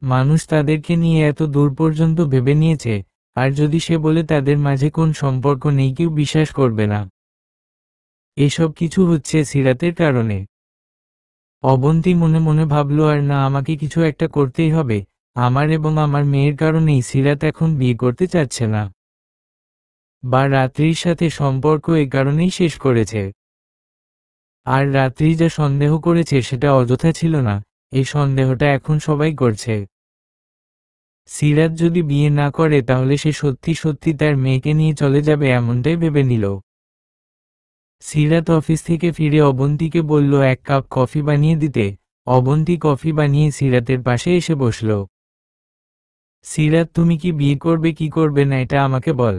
মানুষ তাদেরকে নিয়ে এত দূর পর্যন্ত ভেবে নিয়েছে, আর যদি সে বলে তাদের মাঝে কোন সম্পর্ক নেই কেউ বিশ্বাস করবে না। এসব কিছু হচ্ছে সিরাতের কারণে। অবন্তী মনে মনে ভাবল, আর না আমাকে কিছু একটা করতেই হবে, আমার এবং আমার মেয়ের কারণেই সিরাত এখন বিয়ে করতে চাচ্ছে না, বা রাত্রির সাথে সম্পর্ক এ কারণেই শেষ করেছে। আর রাত্রি যা সন্দেহ করেছে সেটা অযথা ছিল না, এই সন্দেহটা এখন সবাই করছে। সিরাত যদি বিয়ে না করে তাহলে সে সত্যি সত্যি তার মেয়েকে নিয়ে চলে যাবে এমনটাই ভেবে নিল। সিরাত অফিস থেকে ফিরে অবন্তীকে বলল এক কাপ কফি বানিয়ে দিতে। অবন্তী কফি বানিয়ে সিরাতের পাশে এসে বসল। সিরাত তুমি কি বিয়ে করবে কি করবে না এটা আমাকে বল।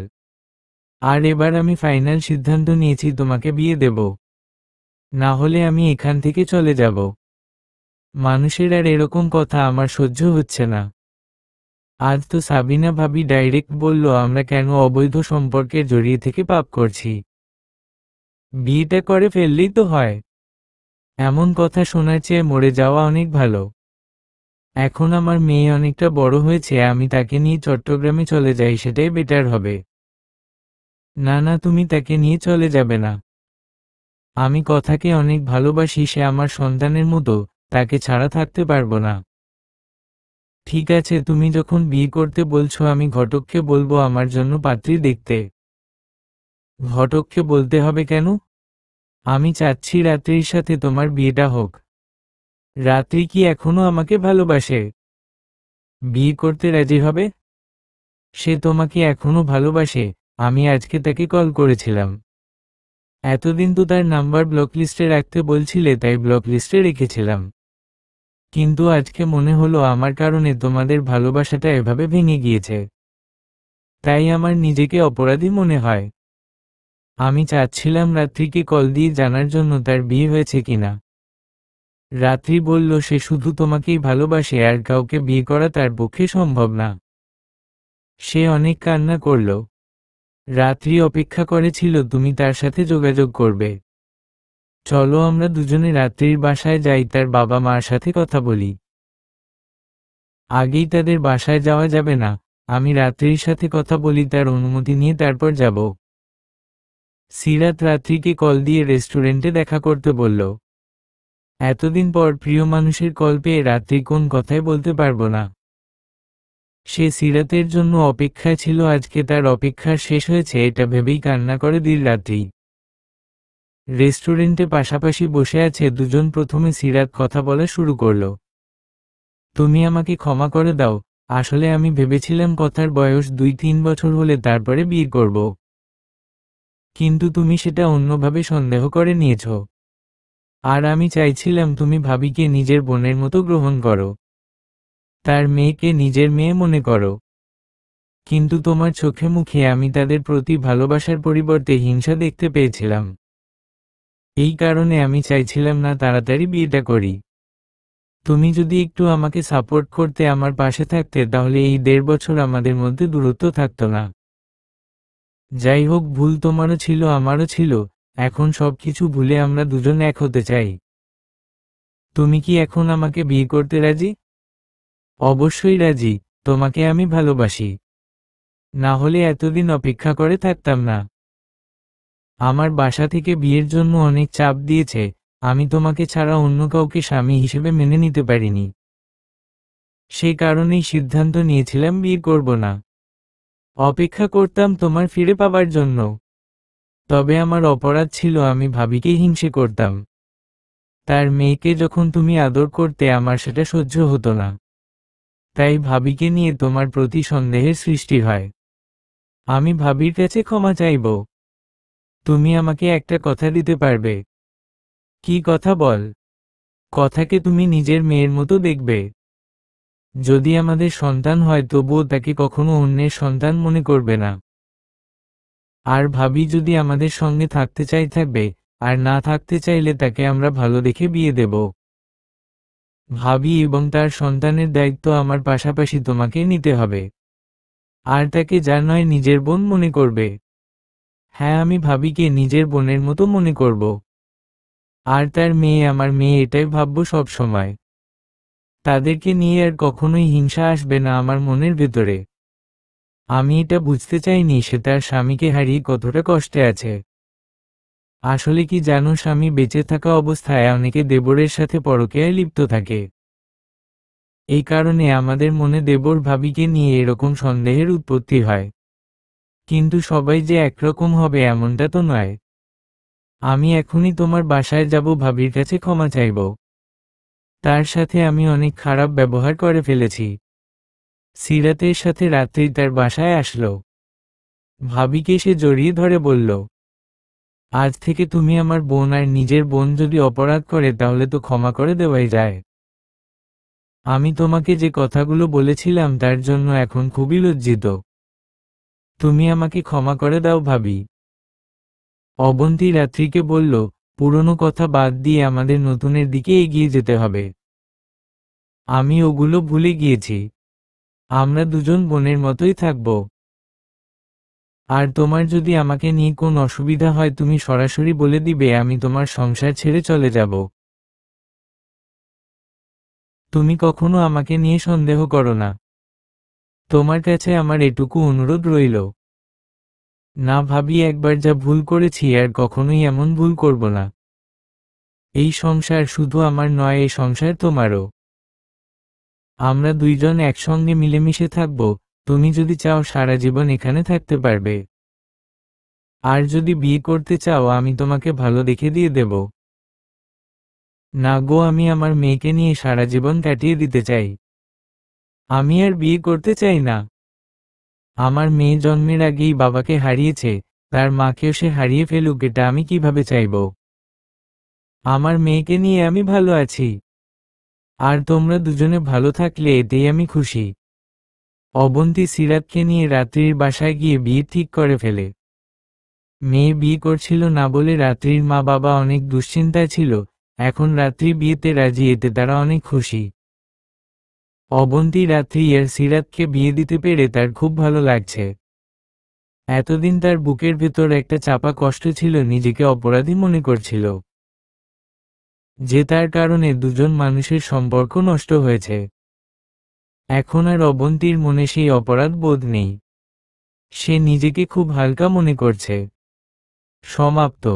আর এবার আমি ফাইনাল সিদ্ধান্ত নিয়েছি, তোমাকে বিয়ে দেব, না হলে আমি এখান থেকে চলে যাব। মানুষের আর এরকম কথা আমার সহ্য হচ্ছে না। আজ তো সাবিনা ভাবি ডাইরেক্ট বলল আমরা কেন অবৈধ সম্পর্কে জড়িয়ে থেকে পাপ করছি। বিয়েটা করে ফেললেই তো হয়। এমন কথা শোনার চেয়ে মরে যাওয়া অনেক ভালো। এখন আমার মেয়ে অনেকটা বড় হয়েছে, আমি তাকে নিয়ে চট্টগ্রামে চলে যাই, সেটাই বেটার হবে। না না, তুমি তাকে নিয়ে চলে যাবে না। আমি কথাকে অনেক ভালোবাসি, সে আমার সন্তানের মতো, তাকে ছাড়া থাকতে পারবো না। ঠিক আছে, তুমি যখন বিয়ে করতে বলছো আমি ঘটককে বলবো আমার জন্য পাত্রী দেখতে। ঘটককে বলতে হবে কেন? আমি চাচ্ছি রাত্রির সাথে তোমার বিয়েটা হোক। রাত্রি কি এখনো আমাকে ভালোবাসে? বিয়ে করতে রাজি হবে? সে তোমাকে এখনো ভালোবাসে? আমি আজকে তাকে কল করেছিলাম। এতদিন তো তার নাম্বার ব্লক লিস্টে রাখতে বলছিলে, তাই ব্লক লিস্টে রেখেছিলাম। কিন্তু আজকে মনে হলো আমার কারণে তোমাদের ভালোবাসাটা এভাবে ভেঙে গিয়েছে। তাই আমার নিজেকে অপরাধী মনে হয়। আমি চাচ্ছিলাম রাত্রিকে কল দিয়ে জানার জন্য তার বিয়ে হয়েছে কিনা। রাত্রি বলল সে শুধু তোমাকেই ভালোবাসে, আর কাউকে বিয়ে করা তার পক্ষে সম্ভব না। সে অনেক কান্না করল। রাত্রি অপেক্ষা করেছিল তুমি তার সাথে যোগাযোগ করবে। চলো আমরা দুজনে রাত্রির বাসায় যাই, তার বাবা মার সাথে কথা বলি। আগেই তাদের বাসায় যাওয়া যাবে না, আমি রাত্রির সাথে কথা বলি, তার অনুমতি নিয়ে তারপর যাব। সিরাত রাত্রিকে কল দিয়ে রেস্টুরেন্টে দেখা করতে বলল। এতদিন পর প্রিয় মানুষের কল পেয়ে রাত্রি কোন কথাই বলতে পারবো না। সে সিরাতের জন্য অপেক্ষায় ছিল, আজকে তার অপেক্ষা শেষ হয়েছে এটা ভেবেই কান্না করে দিল রাত্রি। রেস্টুরেন্টে পাশাপাশি বসে আছে দুজন। প্রথমে সিরাত কথা বলা শুরু করল। তুমি আমাকে ক্ষমা করে দাও, আসলে আমি ভেবেছিলাম কথার বয়স 2-3 বছর হলে তারপরে বিয়ে করব। কিন্তু তুমি সেটা অন্যভাবে সন্দেহ করে নিয়েছ। আর আমি চাইছিলাম তুমি ভাবিকে নিজের বোনের মতো গ্রহণ করো, তার মেয়েকে নিজের মেয়ে মনে করো। কিন্তু তোমার চোখে মুখে আমি তাদের প্রতি ভালোবাসার পরিবর্তে হিংসা দেখতে পেয়েছিলাম। এই কারণে আমি চাইছিলাম না তাড়াতাড়ি বিয়েটা করি। তুমি যদি একটু আমাকে সাপোর্ট করতে, আমার পাশে থাকতে, তাহলে এই 1.5 বছর আমাদের মধ্যে দূরত্ব থাকতো না। যাই হোক, ভুল তোমারও ছিল আমারও ছিল, এখন সবকিছু ভুলে আমরা দুজন এক হতে চাই। তুমি কি এখন আমাকে বিয়ে করতে রাজি? অবশ্যই রাজি, তোমাকে আমি ভালোবাসি। না হলে এতদিন অপেক্ষা করে থাকতাম না। আমার বাসা থেকে বিয়ের জন্য অনেক চাপ দিয়েছে, আমি তোমাকে ছাড়া অন্য কাউকে স্বামী হিসেবে মেনে নিতে পারিনি। সেই কারণেই সিদ্ধান্ত নিয়েছিলাম বিয়ে করব না। অপেক্ষা করতাম তোমার ফিরে পাবার জন্য। তবে আমার অপরাধ ছিল, আমি ভাবিকেই হিংসে করতাম। তার মেয়েকে যখন তুমি আদর করতে আমার সেটা সহ্য হতো না। তাই ভাবিকে নিয়ে তোমার প্রতি সন্দেহের সৃষ্টি হয়। আমি ভাবির কাছে ক্ষমা চাইব। তুমি আমাকে একটা কথা দিতে পারবে? কি কথা বল? কথাকে তুমি নিজের মেয়ের মতো দেখবে। যদি আমাদের সন্তান হয় তবুও তাকে কখনো অন্যের সন্তান মনে করবে না। আর ভাবি যদি আমাদের সঙ্গে থাকতে চাই থাকবে, আর না থাকতে চাইলে তাকে আমরা ভালো দেখে বিয়ে দেব। ভাবি এবং তার সন্তানের দায়িত্ব আমার পাশাপাশি তোমাকে নিতে হবে। আর তাকে যা নয় নিজের বোন মনে করবে। হ্যাঁ, আমি ভাবিকে নিজের বোনের মতো মনে করব। আর তার মেয়ে আমার মেয়ে, এটাই ভাববো সব সময়। তাদেরকে নিয়ে আর কখনোই হিংসা আসবে না আমার মনের ভেতরে। আমি এটা বুঝতে চাইনি সে তার স্বামীকে হারিয়ে কতটা কষ্টে আছে। আসলে কি জানো, স্বামী বেঁচে থাকা অবস্থায় অনেকে দেবরের সাথে পরকীয়ায় লিপ্ত থাকে। এই কারণে আমাদের মনে দেবর ভাবিকে নিয়ে এরকম সন্দেহের উৎপত্তি হয়। কিন্তু সবাই যে একরকম হবে এমনটা তো নয়। আমি এখনই তোমার বাসায় যাব, ভাবির কাছে ক্ষমা চাইব। তার সাথে আমি অনেক খারাপ ব্যবহার করে ফেলেছি। সিরাতের সাথে রাত্রি তার বাসায় আসলো। ভাবিকে সে জড়িয়ে ধরে বলল, আজ থেকে তুমি আমার বোন, আর নিজের বোন যদি অপরাধ করে তাহলে তো ক্ষমা করে দেওয়াই যায়। আমি তোমাকে যে কথাগুলো বলেছিলাম তার জন্য এখন খুবই লজ্জিত। তুমি আমাকে ক্ষমা করে দাও ভাবি। অবন্তী রাত্রিকে বলল, পুরনো কথা বাদ দিয়ে আমাদের নতুনের দিকে এগিয়ে যেতে হবে। আমি ওগুলো ভুলে গিয়েছি। আমরা দুজন বোনের মতোই থাকব। আর তোমার যদি আমাকে নিয়ে কোন অসুবিধা হয় তুমি সরাসরি বলে দিবে, আমি তোমার সংসার ছেড়ে চলে যাব। তুমি কখনো আমাকে নিয়ে সন্দেহ করো না। তোমার কাছে আমার এটুকু অনুরোধ রইল। না ভাবি, একবার যা ভুল করেছি আর কখনোই এমন ভুল করব না। এই সংসার শুধু আমার নয়, এই সংসার তোমারও। আমরা দুইজন একসঙ্গে মিলেমিশে থাকব। তুমি যদি চাও সারা জীবন এখানে থাকতে পারবে। আর যদি বিয়ে করতে চাও আমি তোমাকে ভালো দেখে দিয়ে দেব। না গো, আমি আমার মেয়েকে নিয়ে সারা জীবন কাটিয়ে দিতে চাই। আমি আর বিয়ে করতে চাই না। আমার মেয়ে জন্মের আগেই বাবাকে হারিয়েছে, তার মাকেও সে হারিয়ে ফেলুক, এটা আমি কিভাবে চাইব? আমার মেয়েকে নিয়ে আমি ভালো আছি। আর তোমরা দুজনে ভালো থাকলে এতেই আমি খুশি। অবন্তী সিরাতকে নিয়ে রাত্রির বাসায় গিয়ে বিয়ে ঠিক করে ফেলে। মেয়ে বিয়ে করছিল না বলে রাত্রির মা বাবা অনেক দুশ্চিন্তায় ছিল। এখন রাত্রি বিয়েতে রাজি, এতে তারা অনেক খুশি। অবন্তী রাত্রি আর সিরাতকে বিয়ে দিতে পেরে তার খুব ভালো লাগছে। এতদিন তার বুকের ভেতর একটা চাপা কষ্ট ছিল, নিজেকে অপরাধী মনে করছিল যে তার কারণে দুজন মানুষের সম্পর্ক নষ্ট হয়েছে। এখন আর অবন্তীর মনে সেই অপরাধ বোধ নেই। সে নিজেকে খুব হালকা মনে করছে। সমাপ্ত।